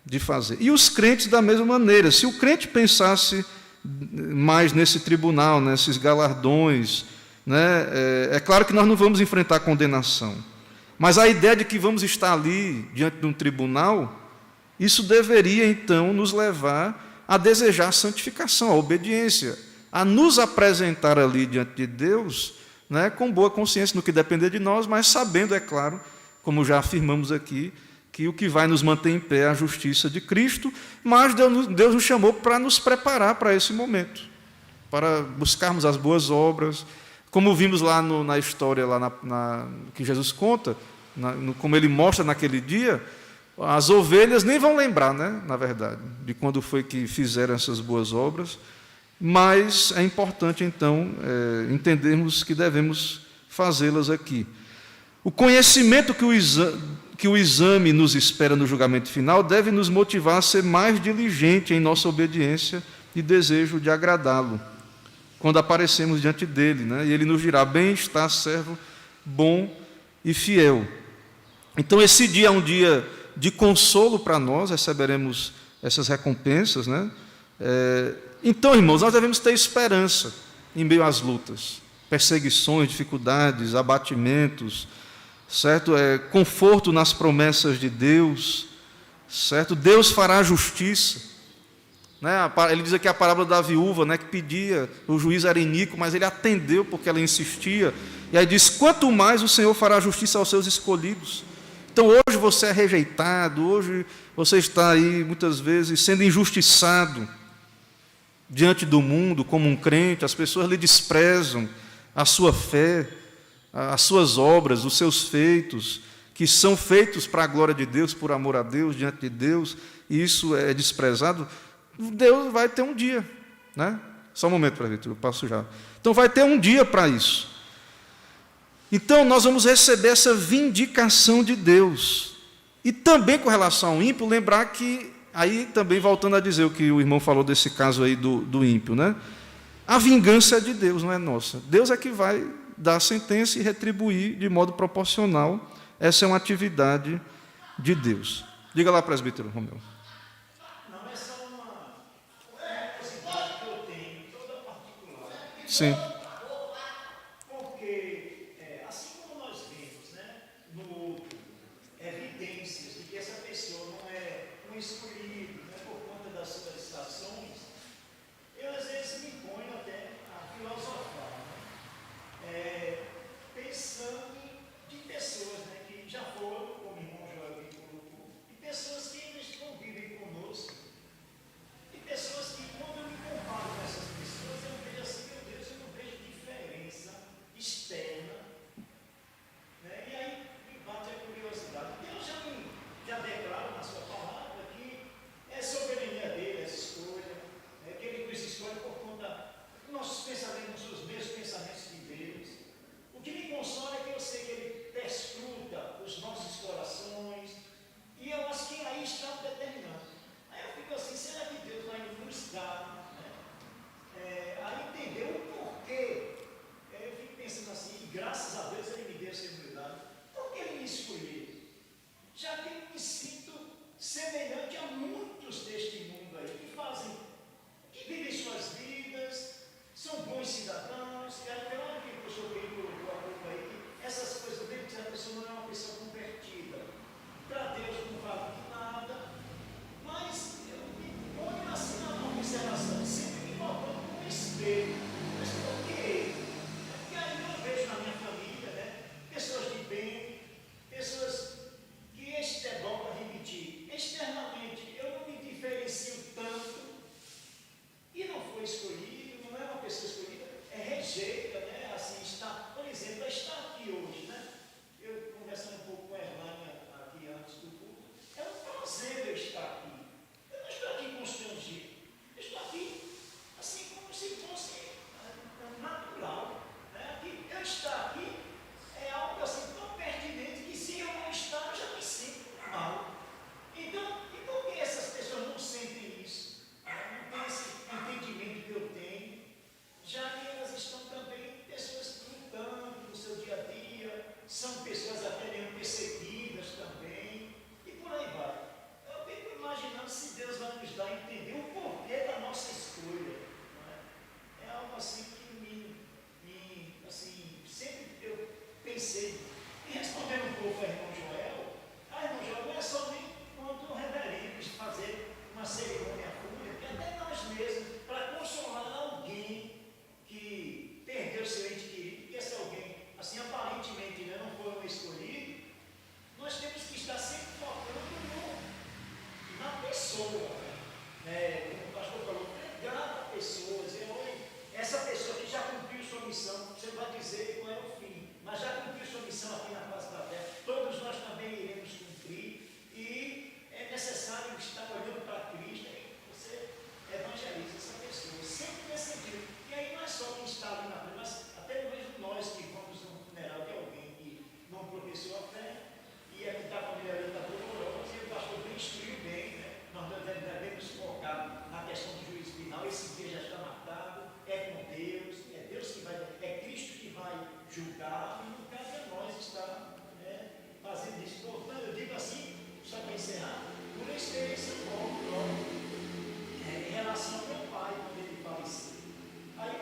Speaker 1: de fazer. E os crentes da mesma maneira. Se o crente pensasse mais nesse tribunal, nesses galardões, né? É claro que nós não vamos enfrentar condenação, mas a ideia de que vamos estar ali diante de um tribunal, isso deveria então nos levar a desejar a santificação, a obediência, a nos apresentar ali diante de Deus, né, com boa consciência no que depender de nós, mas sabendo, é claro, como já afirmamos aqui, que o que vai nos manter em pé é a justiça de Cristo, mas Deus nos chamou para nos preparar para esse momento, para buscarmos as boas obras, como vimos lá na história lá que Jesus conta, como ele mostra naquele dia. As ovelhas nem vão lembrar, né, na verdade, de quando foi que fizeram essas boas obras, mas é importante, então, entendermos que devemos fazê-las aqui. O conhecimento que o exame nos espera no julgamento final deve nos motivar a ser mais diligente em nossa obediência e desejo de agradá-lo, quando aparecemos diante dele, né, e ele nos dirá: bem está, servo bom e fiel. Então, esse dia é um dia de consolo para nós, receberemos essas recompensas, né? Então, irmãos, nós devemos ter esperança em meio às lutas, perseguições, dificuldades, abatimentos, certo? Conforto nas promessas de Deus, certo? Deus fará justiça, né? Ele diz aqui a parábola da viúva, né, que pedia, o juiz era iníquo, mas ele atendeu porque ela insistia, e aí diz: quanto mais o Senhor fará justiça aos seus escolhidos. Então, hoje você é rejeitado, hoje você está aí, muitas vezes, sendo injustiçado diante do mundo, como um crente, as pessoas lhe desprezam a sua fé, as suas obras, os seus feitos, que são feitos para a glória de Deus, por amor a Deus, diante de Deus, e isso é desprezado. Deus vai ter um dia, né? Só um momento, presbítero, eu passo já. Então, vai ter um dia para isso. Então, nós vamos receber essa vindicação de Deus. E também com relação ao ímpio, lembrar que, aí também voltando a dizer o que o irmão falou desse caso aí do ímpio, né? A vingança é de Deus, não é nossa. Deus é que vai dar a sentença e retribuir de modo proporcional. Essa é uma atividade de Deus. Diga lá, presbítero Romeu.
Speaker 2: Não, essa é uma curiosidade que eu tenho, toda particular.
Speaker 1: Sim.
Speaker 2: Porque, assim como nós vemos, né, no evidências de que essa pessoa não é um escolhido, né, por conta das suas estações, eu às vezes me ponho até a filosofar, né, pensando de pessoas, né, que já foram, como o irmão Joel colocou, e pessoas que ainda convivem conosco, e pessoas que, quando eu me comparo com essas pessoas, eu vejo assim: meu Deus, eu não vejo diferença externa, né? E aí me bate a curiosidade. Deus já declara na sua palavra que é soberania dele essa escolha, né? Que ele nos escolhe por conta dos nossos pensamentos, os meus pensamentos de Deus. O que me consola é que eu sei que ele perscruta os nossos corações, e eu acho que aí está o determinante. Aí eu fico assim: será que Deus vai nos dar, né, a entender o porquê? Eu fico pensando assim, e graças a Deus ele me deu essa humildade. Por que ele me escolheu? Já que eu me sinto semelhante a muitos deste mundo aí, que vivem suas vidas, são bons cidadãos, e até olha que o professor Pedro colocou há pouco aí, que essas coisas, mesmo que a pessoa não é uma pessoa convertida, para Deus não vale de nada, mas eu me ponho assim na observação, sempre me colocando como espelho. Mas por quê? Porque aí eu vejo na minha família, né, pessoas de bem, pessoas que, é bom para repetir, externamente eu não me diferencio tanto, e não foi escolhido, não é uma pessoa escolhida, é rejeita, né, assim, está, por exemplo, está aqui hoje, né, eu conversando um pouco com a Erlânia aqui antes do culto, é um prazer eu estar aqui. Eu não estou aqui constrangido, eu estou aqui assim como se fosse natural, né? Que eu estar aqui é algo assim tão pertinente que, se eu não estar, eu já me sinto mal. Então, e por que essas pessoas não sentem isso? Não têm esse entendimento que eu tenho, já que elas estão também, pessoas lutando no seu dia a dia,
Speaker 4: pessoas. Essa pessoa que já cumpriu sua missão, você vai dizer qual é o fim, mas já cumpriu sua missão aqui na face da terra. Todos nós também iremos cumprir e é necessário estar olhando para Cristo e você evangeliza essa pessoa, sempre nesse sentido. E aí não é só quem está ali na frente, mas até mesmo nós que vamos no funeral de alguém que não professou a fé e é que está a família ali está dolorosa e o pastor bem instruiu bem, né? Nós devemos focar na questão do juízo final. Esse dia já está marcado, é com Deus, é Deus que vai, é Cristo que vai julgar e não cabe a nós estar, né, fazendo isso. Portanto, eu digo assim, só para encerrar, por experiência própria, em relação ao meu pai, quando ele faleceu. Aí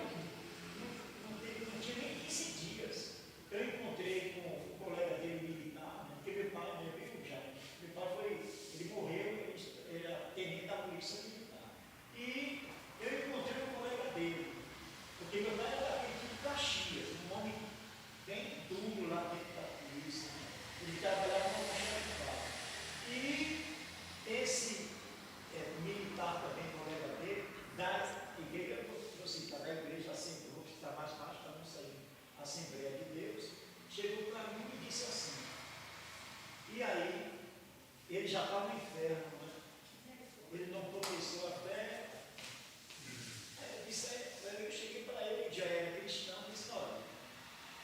Speaker 4: não tinha nem 15 dias. Eu encontrei com o colega dele militar, né, porque meu pai é vivo já. Meu pai ele morreu, ele era tenente da polícia militar. E eu encontrei um colega dele, porque meu pai era daquele de Caxias, um homem bem duro lá dentro da polícia. Ele trabalhava no almoxarifado. E esse militar também, colega dele, da igreja, vou citar, da igreja Assembleia, vou citar mais baixo para não sair, Assembleia de Deus, chegou para mim e disse assim, e aí, ele já está no inferno, né? Ele não professou a fé. Aí eu cheguei para ele, já era cristão, e disse, olha,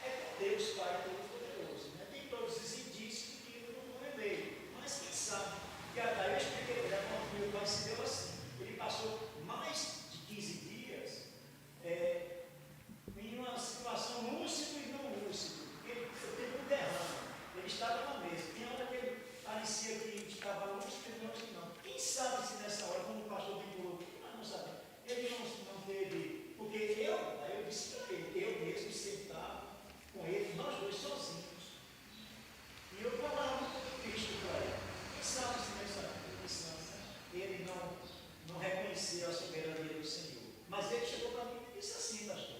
Speaker 4: é com Deus Pai Todo-Poderoso, né? Tem todos os indícios de que ele não é meio, mas quem sabe? E aí eu expliquei para ele, quando meu pai se deu assim, ele passou mais de 15 dias em uma situação lúcido e não lúcido. Ele teve um derrame, ele estava na mesa, tinha hora que ele parecia que estava lúcido e não. Quem sabe se nessa hora, quando o pastor vinculou, nós não sabemos, ele não teve, porque aí eu disse para ele, eu mesmo sentado com ele, nós dois sozinhos, e eu falava com Cristo para ele. Quem sabe se nessa missão ele não reconheceu a soberania do Senhor. Mas ele chegou para mim e disse assim, pastor,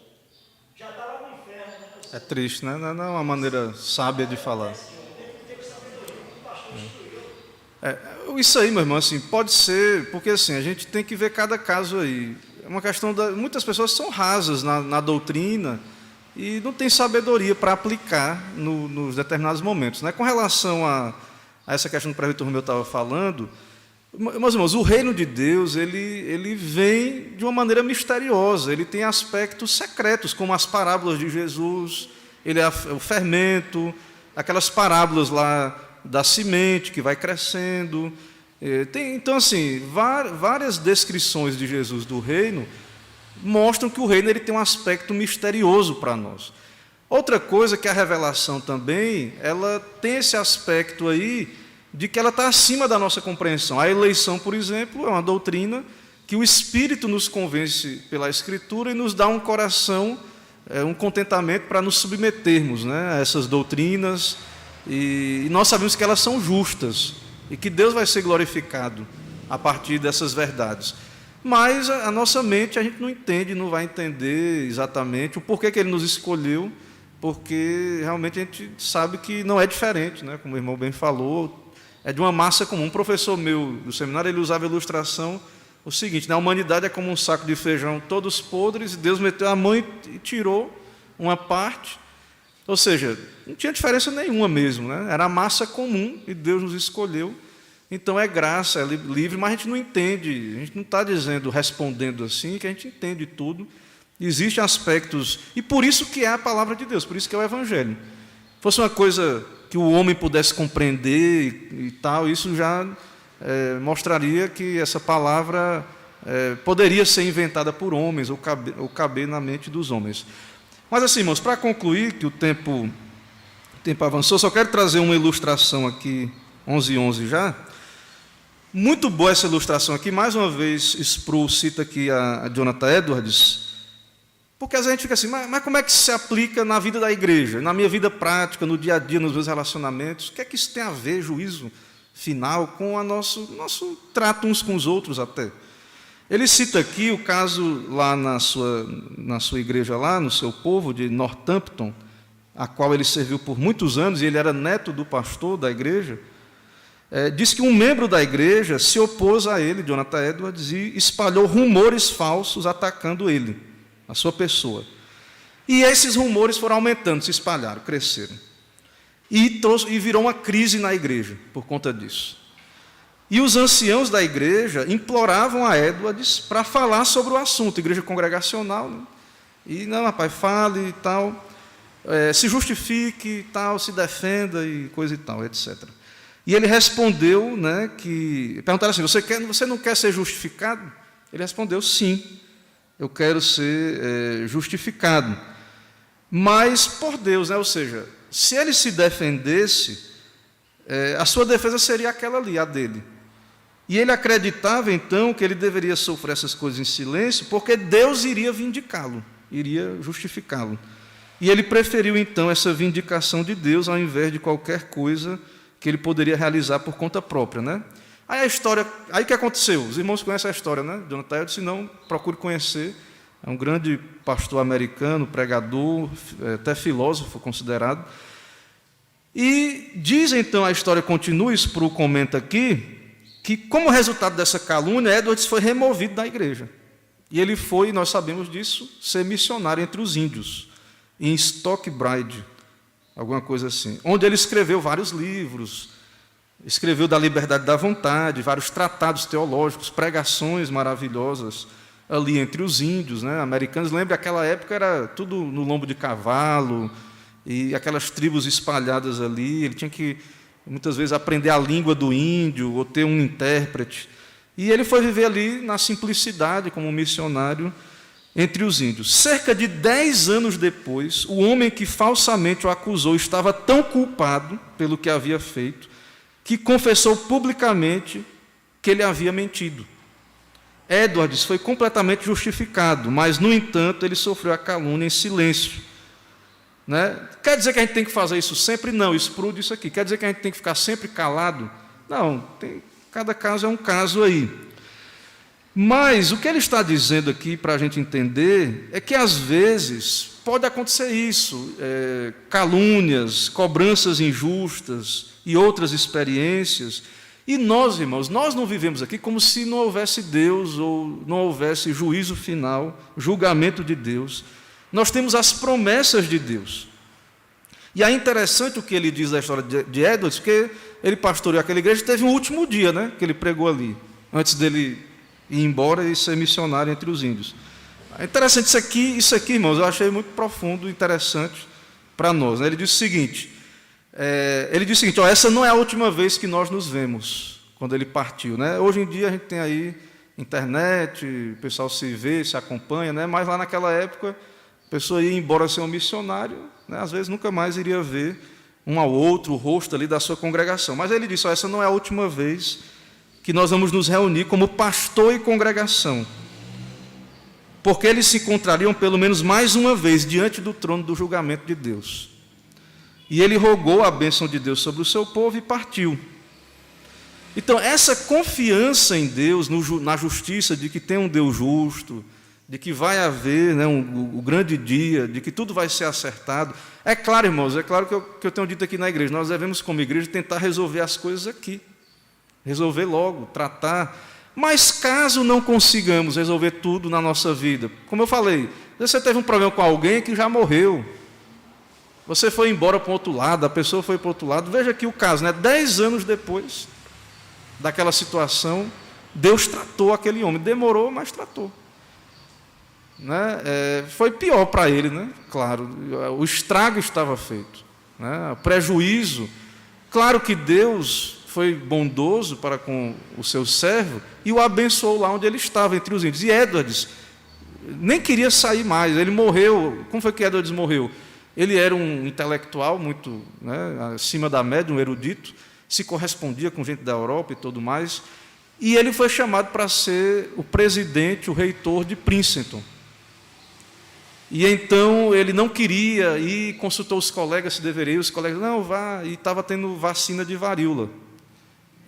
Speaker 4: já estava no inferno, né?
Speaker 1: É triste, né? Não é uma maneira sábia de falar. Isso aí, meu irmão, assim, pode ser, porque assim, a gente tem que ver cada caso aí. É uma questão muitas pessoas são rasas na doutrina e não tem sabedoria para aplicar nos determinados momentos, né? Com relação a essa questão que o presbítero meu estava falando, meus irmãos, o reino de Deus, ele vem de uma maneira misteriosa, ele tem aspectos secretos, como as parábolas de Jesus, ele é o fermento, aquelas parábolas lá da semente que vai crescendo. Então, assim, várias descrições de Jesus do reino mostram que o reino ele tem um aspecto misterioso para nós. Outra coisa que a revelação também, ela tem esse aspecto aí de que ela está acima da nossa compreensão. A eleição, por exemplo, é uma doutrina que o Espírito nos convence pela Escritura e nos dá um coração, um contentamento para nos submetermos, né, a essas doutrinas, e nós sabemos que elas são justas e que Deus vai ser glorificado a partir dessas verdades. Mas a nossa mente, a gente não entende, não vai entender exatamente o porquê que Ele nos escolheu, porque realmente a gente sabe que não é diferente, né, como o irmão bem falou, é de uma massa comum. Um professor meu do seminário, ele usava a ilustração o seguinte, né, a humanidade é como um saco de feijão todos podres, e Deus meteu a mão e tirou uma parte, ou seja, não tinha diferença nenhuma mesmo, né? Era a massa comum e Deus nos escolheu. Então é graça, é livre, mas a gente não entende, a gente não está dizendo, respondendo assim, que a gente entende tudo. Existem aspectos, e por isso que é a palavra de Deus, por isso que é o Evangelho. Se fosse uma coisa que o homem pudesse compreender e tal, isso já mostraria que essa palavra poderia ser inventada por homens ou caber na mente dos homens. Mas assim, irmãos, para concluir, que o tempo avançou, só quero trazer uma ilustração aqui, 11:11 já. Muito boa essa ilustração aqui, mais uma vez, Sproul cita aqui a Jonathan Edwards, porque às vezes a gente fica assim, mas como é que se aplica na vida da igreja, na minha vida prática, no dia a dia, nos meus relacionamentos? O que é que isso tem a ver, juízo final, com o nosso trato uns com os outros até? Ele cita aqui o caso lá na sua igreja, lá no seu povo de Northampton, a qual ele serviu por muitos anos, e ele era neto do pastor da igreja. diz que um membro da igreja se opôs a ele, Jonathan Edwards, e espalhou rumores falsos atacando ele, a sua pessoa. E esses rumores foram aumentando, se espalharam, cresceram. E virou uma crise na igreja por conta disso. E os anciãos da igreja imploravam a Edwards para falar sobre o assunto, igreja congregacional, né? E, não, rapaz, fale e tal, se justifique e tal, se defenda e coisa e tal, etc. E ele respondeu, né, que... Perguntaram assim, você não quer ser justificado? Ele respondeu, sim, eu quero ser justificado. Mas por Deus, né? Ou seja, se ele se defendesse, a sua defesa seria aquela ali, a dele. E ele acreditava, então, que ele deveria sofrer essas coisas em silêncio, porque Deus iria vindicá-lo, iria justificá-lo. E ele preferiu, então, essa vindicação de Deus, ao invés de qualquer coisa que ele poderia realizar por conta própria, né? Aí a história, aí o que aconteceu? Os irmãos conhecem a história, né? Jonathan Edwards, se não, procure conhecer. É um grande pastor americano, pregador, até filósofo considerado. E diz, então, a história continua, Sproul comenta aqui, que, como resultado dessa calúnia, Edwards foi removido da igreja. E ele foi, nós sabemos disso, ser missionário entre os índios, em Stockbride, alguma coisa assim, onde ele escreveu vários livros, escreveu da liberdade da vontade, vários tratados teológicos, pregações maravilhosas ali entre os índios, né, americanos. Lembra, aquela época era tudo no lombo de cavalo, e aquelas tribos espalhadas ali, ele tinha que muitas vezes aprender a língua do índio, ou ter um intérprete. E ele foi viver ali na simplicidade, como missionário, entre os índios. Cerca de 10 anos depois, o homem que falsamente o acusou estava tão culpado pelo que havia feito, que confessou publicamente que ele havia mentido. Edwards foi completamente justificado, mas, no entanto, ele sofreu a calúnia em silêncio. Né? Quer dizer que a gente tem que fazer isso sempre? Não, Sproul disse aqui. Quer dizer que a gente tem que ficar sempre calado? Não, cada caso é um caso aí. Mas o que ele está dizendo aqui, para a gente entender, é que às vezes pode acontecer isso, calúnias, cobranças injustas e outras experiências. E nós, irmãos, nós não vivemos aqui como se não houvesse Deus ou não houvesse juízo final, julgamento de Deus. Nós temos as promessas de Deus. E é interessante o que ele diz da história de Edwards, porque ele pastoreou aquela igreja e teve um último dia, né, que ele pregou ali, antes dele ir embora e ser missionário entre os índios. É interessante isso aqui, irmãos, eu achei muito profundo e interessante para nós. Ele diz o seguinte, ó, essa não é a última vez que nós nos vemos, quando ele partiu, né? Hoje em dia a gente tem aí internet, o pessoal se vê, se acompanha, né? Mas lá naquela época, a pessoa ia embora ser um missionário, né? Às vezes nunca mais iria ver um ao outro, o rosto ali da sua congregação. Mas ele disse, ó, essa não é a última vez que nós vamos nos reunir como pastor e congregação, porque eles se encontrariam pelo menos mais uma vez diante do trono do julgamento de Deus. E ele rogou a bênção de Deus sobre o seu povo e partiu. Então, essa confiança em Deus, na justiça, de que tem um Deus justo, de que vai haver, né, o grande dia, de que tudo vai ser acertado. É claro, irmãos, é claro que eu tenho dito aqui na igreja, nós devemos, como igreja, tentar resolver as coisas aqui. Resolver logo, tratar. Mas caso não consigamos resolver tudo na nossa vida, como eu falei, você teve um problema com alguém que já morreu, você foi embora para o outro lado, a pessoa foi para o outro lado, veja aqui o caso, né? 10 anos depois daquela situação, Deus tratou aquele homem, demorou, mas tratou. Né? Foi pior para ele, né? Claro, o estrago estava feito, né? O prejuízo. Claro que Deus foi bondoso para com o seu servo e o abençoou lá onde ele estava, entre os índios. E Edwards nem queria sair mais, ele morreu. Como foi que Edwards morreu? Ele era um intelectual muito, né, acima da média, um erudito, se correspondia com gente da Europa e tudo mais, e ele foi chamado para ser o presidente, o reitor de Princeton. E então ele não queria e consultou os colegas se deveria, os colegas, não, vá, e estava tendo vacina de varíola.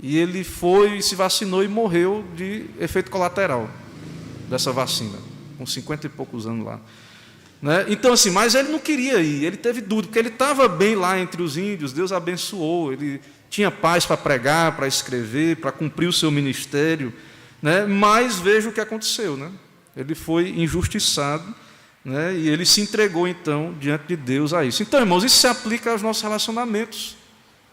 Speaker 1: E ele foi, se vacinou e morreu de efeito colateral dessa vacina, com 50 e poucos anos lá. Né? Então, assim, mas ele não queria ir, ele teve dúvida, porque ele estava bem lá entre os índios, Deus abençoou, ele tinha paz para pregar, para escrever, para cumprir o seu ministério, né? Mas veja o que aconteceu, né? Ele foi injustiçado, né? E ele se entregou, então, diante de Deus a isso. Então, irmãos, isso se aplica aos nossos relacionamentos,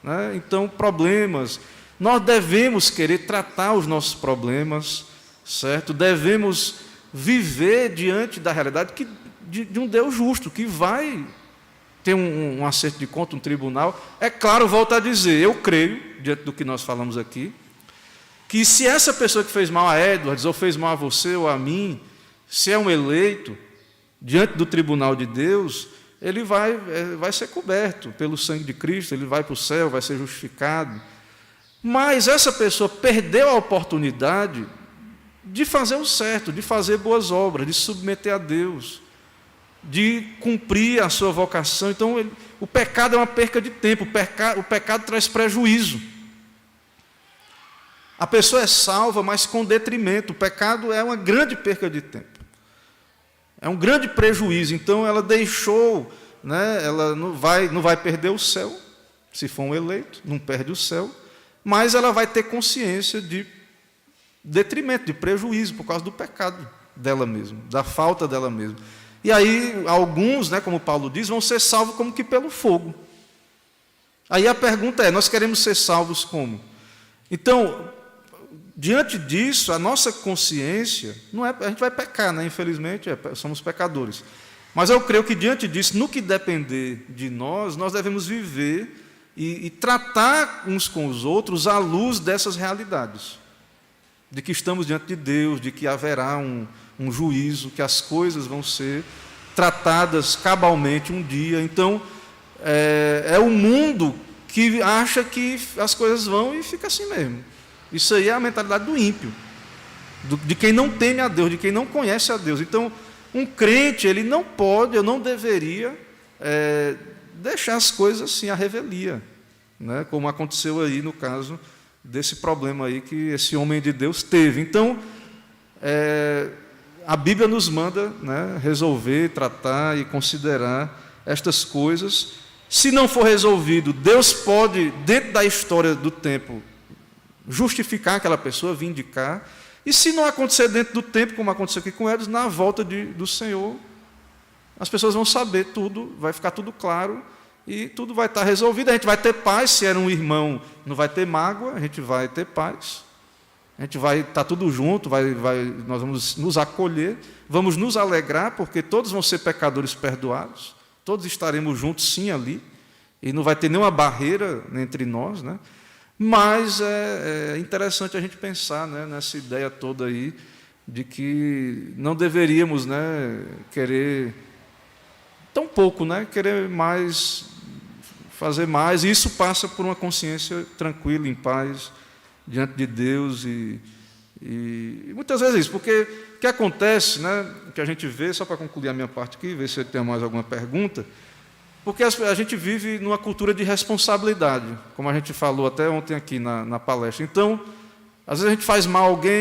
Speaker 1: né? Então, problemas, nós devemos querer tratar os nossos problemas, certo? Devemos viver diante da realidade de um Deus justo, que vai ter um acerto de conta, um tribunal. É claro, volto a dizer, eu creio, diante do que nós falamos aqui, que se essa pessoa que fez mal a Edwards, ou fez mal a você ou a mim, se é um eleito, diante do tribunal de Deus, ele vai ser coberto pelo sangue de Cristo, ele vai para o céu, vai ser justificado. Mas essa pessoa perdeu a oportunidade de fazer o certo, de fazer boas obras, de se submeter a Deus, de cumprir a sua vocação. Então, o pecado é uma perca de tempo, o pecado traz prejuízo. A pessoa é salva, mas com detrimento. O pecado é uma grande perca de tempo, é um grande prejuízo. Então, ela deixou, né, ela não vai perder o céu, se for um eleito, não perde o céu, mas ela vai ter consciência de detrimento, de prejuízo, por causa do pecado dela mesma, da falta dela mesma. E aí, alguns, né, como Paulo diz, vão ser salvos como que pelo fogo. Aí a pergunta é, nós queremos ser salvos como? Então, diante disso, a nossa consciência, não é, a gente vai pecar, né, infelizmente, somos pecadores. Mas eu creio que diante disso, no que depender de nós, nós devemos viver e tratar uns com os outros à luz dessas realidades. De que estamos diante de Deus, de que haverá um juízo, que as coisas vão ser tratadas cabalmente um dia. Então, é o mundo que acha que as coisas vão e fica assim mesmo. Isso aí é a mentalidade do ímpio, de quem não teme a Deus, de quem não conhece a Deus. Então, um crente, ele não pode, eu não deveria deixar as coisas assim, à revelia, né? Como aconteceu aí no caso desse problema aí que esse homem de Deus teve. Então, a Bíblia nos manda, né, resolver, tratar e considerar estas coisas. Se não for resolvido, Deus pode, dentro da história do tempo, justificar aquela pessoa, vindicar. E se não acontecer dentro do tempo, como aconteceu aqui com eles, na volta do Senhor, as pessoas vão saber tudo, vai ficar tudo claro, e tudo vai estar resolvido. A gente vai ter paz, se era um irmão, não vai ter mágoa, a gente vai ter paz. A gente vai estar tudo junto, nós vamos nos acolher, vamos nos alegrar, porque todos vão ser pecadores perdoados, todos estaremos juntos sim ali, e não vai ter nenhuma barreira entre nós, né? Mas é interessante a gente pensar, né, nessa ideia toda aí, de que não deveríamos, né, querer tão pouco, né, querer mais, fazer mais, e isso passa por uma consciência tranquila, em paz, diante de Deus, e muitas vezes é isso, porque o que acontece, né, que a gente vê, só para concluir a minha parte aqui, ver se tem mais alguma pergunta, porque a gente vive numa cultura de responsabilidade, como a gente falou até ontem aqui na palestra. Então, às vezes a gente faz mal a alguém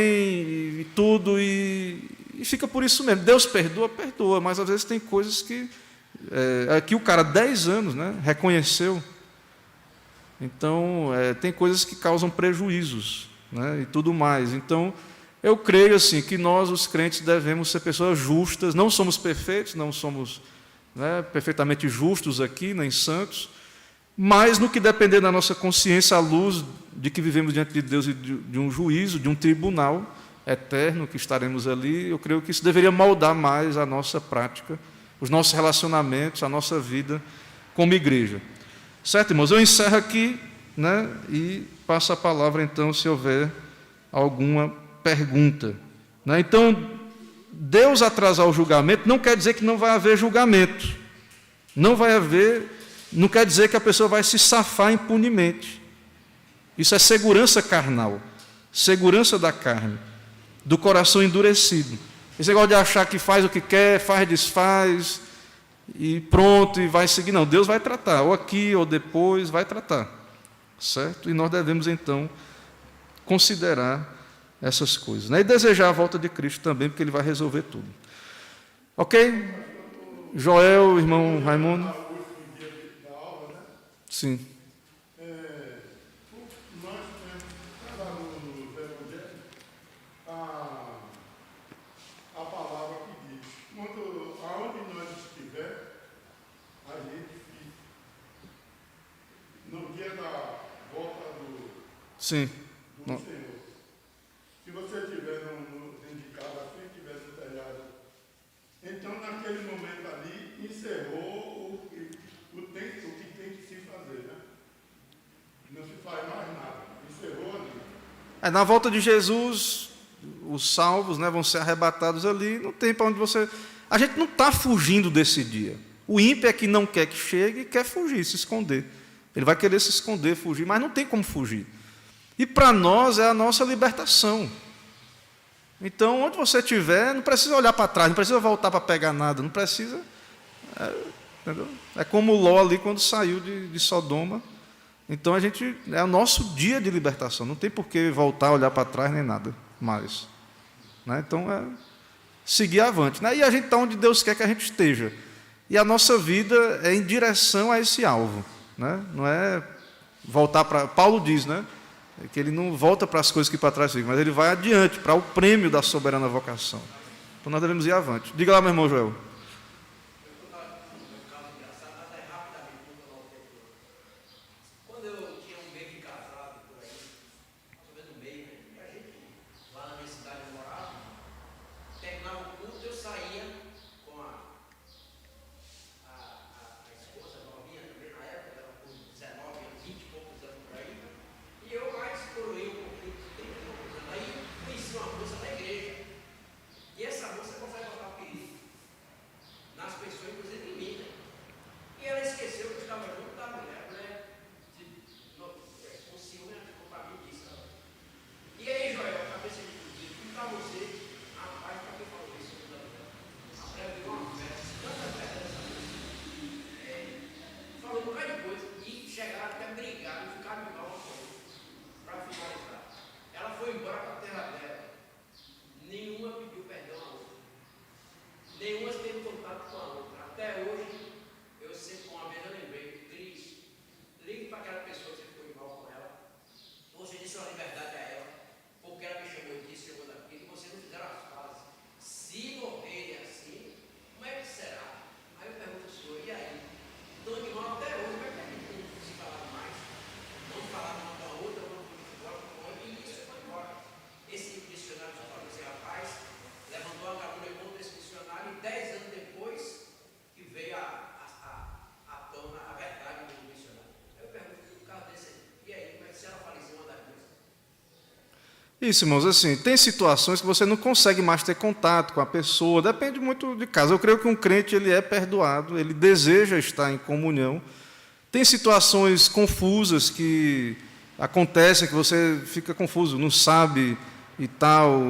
Speaker 1: e tudo, e fica por isso mesmo. Deus perdoa, mas às vezes tem coisas que... aqui o cara, 10 anos, né, reconheceu. Então, tem coisas que causam prejuízos, né, e tudo mais. Então, eu creio assim, que nós, os crentes, devemos ser pessoas justas. Não somos perfeitos, não somos, né, perfeitamente justos aqui, nem santos, mas no que depender da nossa consciência, à luz de que vivemos diante de Deus e de um juízo, de um tribunal eterno que estaremos ali, eu creio que isso deveria moldar mais a nossa prática, os nossos relacionamentos, a nossa vida como igreja. Certo, irmãos? Eu encerro aqui, né, e passo a palavra, então, se houver alguma pergunta. Né? Então, Deus atrasar o julgamento não quer dizer que não vai haver julgamento. Não vai haver, não quer dizer que a pessoa vai se safar impunemente. Isso é segurança carnal, segurança da carne, do coração endurecido. Esse negócio de achar que faz o que quer, faz, desfaz, e pronto, e vai seguir. Não, Deus vai tratar, ou aqui ou depois, vai tratar. Certo? E nós devemos, então, considerar essas coisas, né? E desejar a volta de Cristo também, porque Ele vai resolver tudo. Ok? Joel, irmão Raimundo.
Speaker 3: O último dia da aula, né?
Speaker 1: Sim.
Speaker 3: Nós temos, está lá no Evangelho, a palavra que diz, aonde nós estiver, ali edifica. No dia da volta
Speaker 1: Sim.
Speaker 3: do Senhor. Se você estiver dentro de casa, se estiver no telhado, então naquele momento ali encerrou o que tem que se fazer, né? Não se faz mais nada. Encerrou ali.
Speaker 1: Na volta de Jesus, os salvos, né, vão ser arrebatados ali, não tem para onde você... A gente não está fugindo desse dia. O ímpio é que não quer que chegue e quer fugir, se esconder. Ele vai querer se esconder, fugir, mas não tem como fugir. E para nós é a nossa libertação. Então, onde você estiver, não precisa olhar para trás, não precisa voltar para pegar nada, não precisa... entendeu? É como Ló ali quando saiu de Sodoma. Então, é o nosso dia de libertação, não tem por que voltar a olhar para trás nem nada mais. Né? Então, é seguir avante. Né? E a gente está onde Deus quer que a gente esteja. E a nossa vida é em direção a esse alvo. Né? Não é voltar para... Paulo diz, né? Que ele não volta para as coisas que para trás ficam, mas ele vai adiante, para o prêmio da soberana vocação. Então nós devemos ir avante. Diga lá, meu irmão Joel.
Speaker 2: Quando eu tinha um mês de casado, por aí, mais ou menos um mês, né? E a gente, lá na minha cidade, eu morava, terminava o culto, eu saía com a esposa novinha também na época, ela com 19, 20 e poucos anos por aí, e eu mais coroei um pouquinho, 30 e poucos anos. Aí conheci uma moça da igreja, e essa moça consegue botar o perigo nas pessoas, inclusive em mim, né? E ela esqueceu que eu estava junto da mulher. Com ciúme, ela ficou para mim e disse: e aí, Joel, cabeça de fudido, e para você, rapaz, para que falou isso? A mulher virou uma festa, tanta festa dessa vez. Falou um bocado de coisa e chegaram até a brigar, e ficaram igual uma coisa. Para finalizar, ela foi embora para a terra dela. Nenhuma pediu perdão à outra. Nenhuma teve contato com a outra. Até hoje, eu sempre com uma vez eu lembrei, Cris, ligue para aquela pessoa que você ficou igual com ela. Você disse uma liberdade a ela, porque ela me chamou disso, chamou daquilo, e vocês não fizeram as pazes. Se morrerem assim, como é que será? Aí eu pergunto ao senhor, e aí? Então, irmão, até hoje, como é que a gente não se falava mais? Não falava uma com a outra, não foi embora com a outra, e isso foi embora. Esse missionário só falou assim, rapaz, levantou a agulha contra esse missionário, e 10 anos depois, que veio à tona a verdade do missionário. Aí eu pergunto, o caso desse, e aí, como é que se ela faleceu uma das duas?
Speaker 1: Isso, irmãos, assim, tem situações que você não consegue mais ter contato com a pessoa, depende muito de casa. Eu creio que um crente, ele é perdoado, ele deseja estar em comunhão. Tem situações confusas que acontecem, que você fica confuso, não sabe e tal,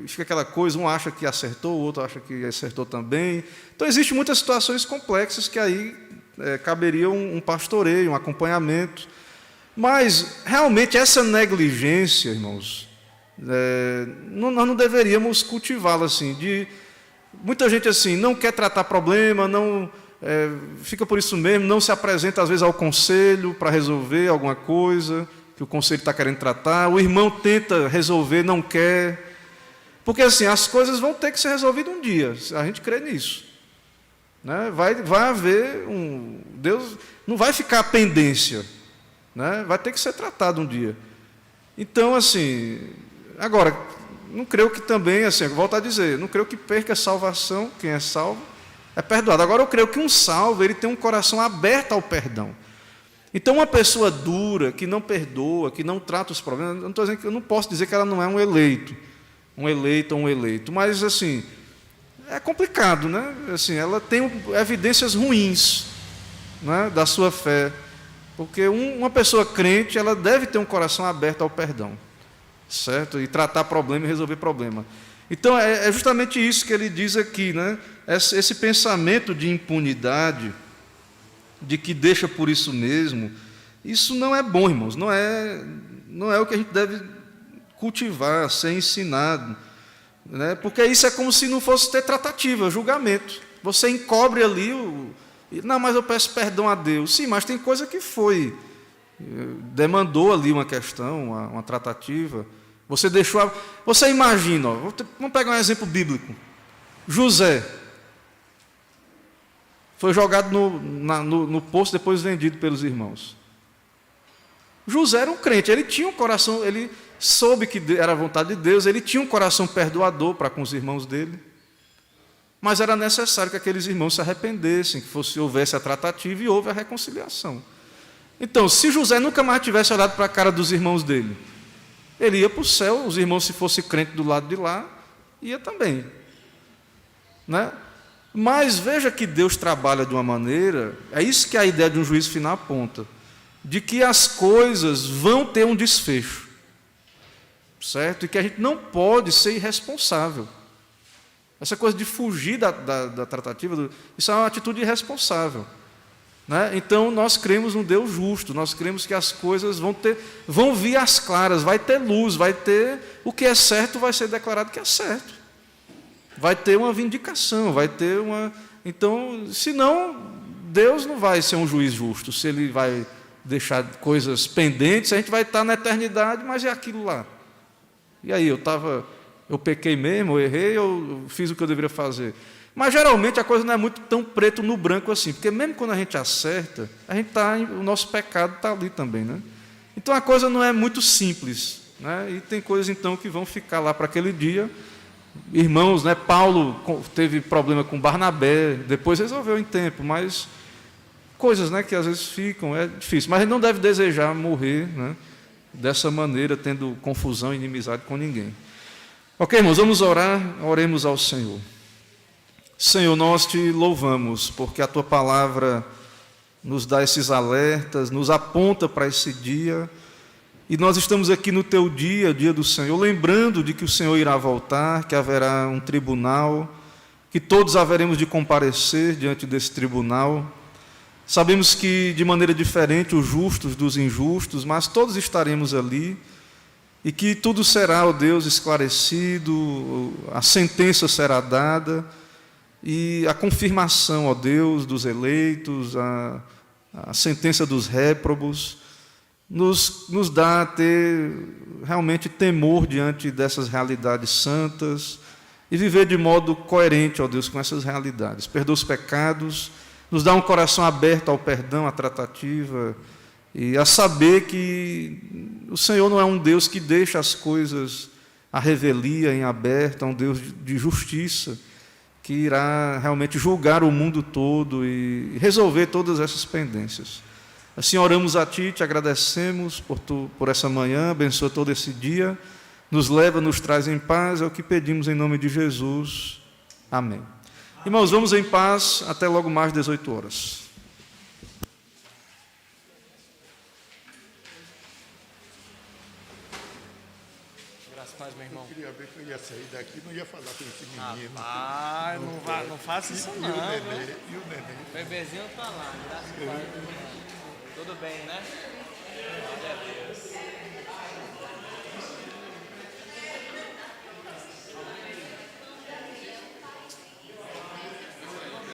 Speaker 1: fica aquela coisa, um acha que acertou, o outro acha que acertou também. Então, existem muitas situações complexas que aí caberia um pastoreio, um acompanhamento. Mas, realmente, essa negligência, irmãos, nós não deveríamos cultivá-la assim. Muita gente assim não quer tratar problema, não fica por isso mesmo, não se apresenta às vezes ao conselho para resolver alguma coisa que o conselho está querendo tratar. O irmão tenta resolver, não quer. Porque assim, as coisas vão ter que ser resolvidas um dia, a gente crê nisso. Né? Vai haver Deus não vai ficar à pendência. Né? Vai ter que ser tratado um dia. Então, assim, agora, não creio que também, assim, volto a dizer, não creio que perca a salvação, quem é salvo é perdoado. Agora, eu creio que um salvo, ele tem um coração aberto ao perdão. Então, uma pessoa dura, que não perdoa, que não trata os problemas, eu não posso dizer que ela não é um eleito ou um eleito, mas, assim, é complicado, né? Assim, ela tem evidências ruins, né, da sua fé. Porque uma pessoa crente, ela deve ter um coração aberto ao perdão, certo? E tratar problema e resolver problema. Então, é justamente isso que ele diz aqui, né? Esse pensamento de impunidade, de que deixa por isso mesmo, isso não é bom, irmãos, não é o que a gente deve cultivar, ser ensinado, né? Porque isso é como se não fosse ter tratativa, julgamento. Você encobre ali não, mas eu peço perdão a Deus. Sim, mas tem coisa que demandou ali uma questão, uma tratativa. Você deixou. Você imagina, vamos pegar um exemplo bíblico. José foi jogado no poço, depois vendido pelos irmãos. José era um crente, ele tinha um coração, ele soube que era a vontade de Deus, ele tinha um coração perdoador para com os irmãos dele, mas era necessário que aqueles irmãos se arrependessem, que houvesse a tratativa e houve a reconciliação. Então, se José nunca mais tivesse olhado para a cara dos irmãos dele, ele ia para o céu, os irmãos, se fosse crente do lado de lá, ia também. Né? Mas veja que Deus trabalha de uma maneira, é isso que a ideia de um juízo final aponta, de que as coisas vão ter um desfecho, certo? E que a gente não pode ser irresponsável. Essa coisa de fugir da tratativa, isso é uma atitude irresponsável. Né? Então, nós cremos num Deus justo, nós cremos que as coisas vão vir às claras, vai ter luz, vai ter o que é certo, vai ser declarado que é certo. Vai ter uma vindicação, vai ter uma... Então, senão, Deus não vai ser um juiz justo, se Ele vai deixar coisas pendentes, a gente vai estar na eternidade, mas é aquilo lá. E aí, eu pequei mesmo, eu errei, eu fiz o que eu deveria fazer. Mas, geralmente, a coisa não é muito tão preto no branco assim, porque mesmo quando a gente acerta, o nosso pecado está ali também. Né? Então, a coisa não é muito simples. Né? E tem coisas, então, que vão ficar lá para aquele dia. Irmãos, né? Paulo teve problema com Barnabé, depois resolveu em tempo, mas coisas, né, que às vezes ficam, é difícil. Mas a gente não deve desejar morrer, né, dessa maneira, tendo confusão e inimizade com ninguém. Ok, irmãos, vamos orar, oremos ao Senhor. Senhor, nós te louvamos, porque a Tua palavra nos dá esses alertas, nos aponta para esse dia, e nós estamos aqui no Teu dia, dia do Senhor, lembrando de que o Senhor irá voltar, que haverá um tribunal, que todos haveremos de comparecer diante desse tribunal. Sabemos que, de maneira diferente, os justos dos injustos, mas todos estaremos ali, e que tudo será, ó Deus, esclarecido, a sentença será dada, e a confirmação, ó Deus, dos eleitos, a sentença dos réprobos, nos dá a ter realmente temor diante dessas realidades santas, e viver de modo coerente, ó Deus, com essas realidades. Perdoa os pecados, nos dá um coração aberto ao perdão, à tratativa, e a saber que o Senhor não é um Deus que deixa as coisas à revelia, em aberto, é um Deus de justiça, que irá realmente julgar o mundo todo e resolver todas essas pendências. Assim, oramos a Ti, te agradecemos por essa manhã, abençoa todo esse dia, nos leva, nos traz em paz, é o que pedimos em nome de Jesus. Amém. Irmãos, vamos em paz, até logo mais 18 horas.
Speaker 2: Graças a Deus, meu irmão.
Speaker 3: Eu queria ver que eu ia sair daqui, não ia falar com esse menino.
Speaker 2: Ah, não faça isso não.
Speaker 3: E o neném?
Speaker 2: O bebezinho tá lá, graças a Deus. Tudo bem, né? Glória a Deus.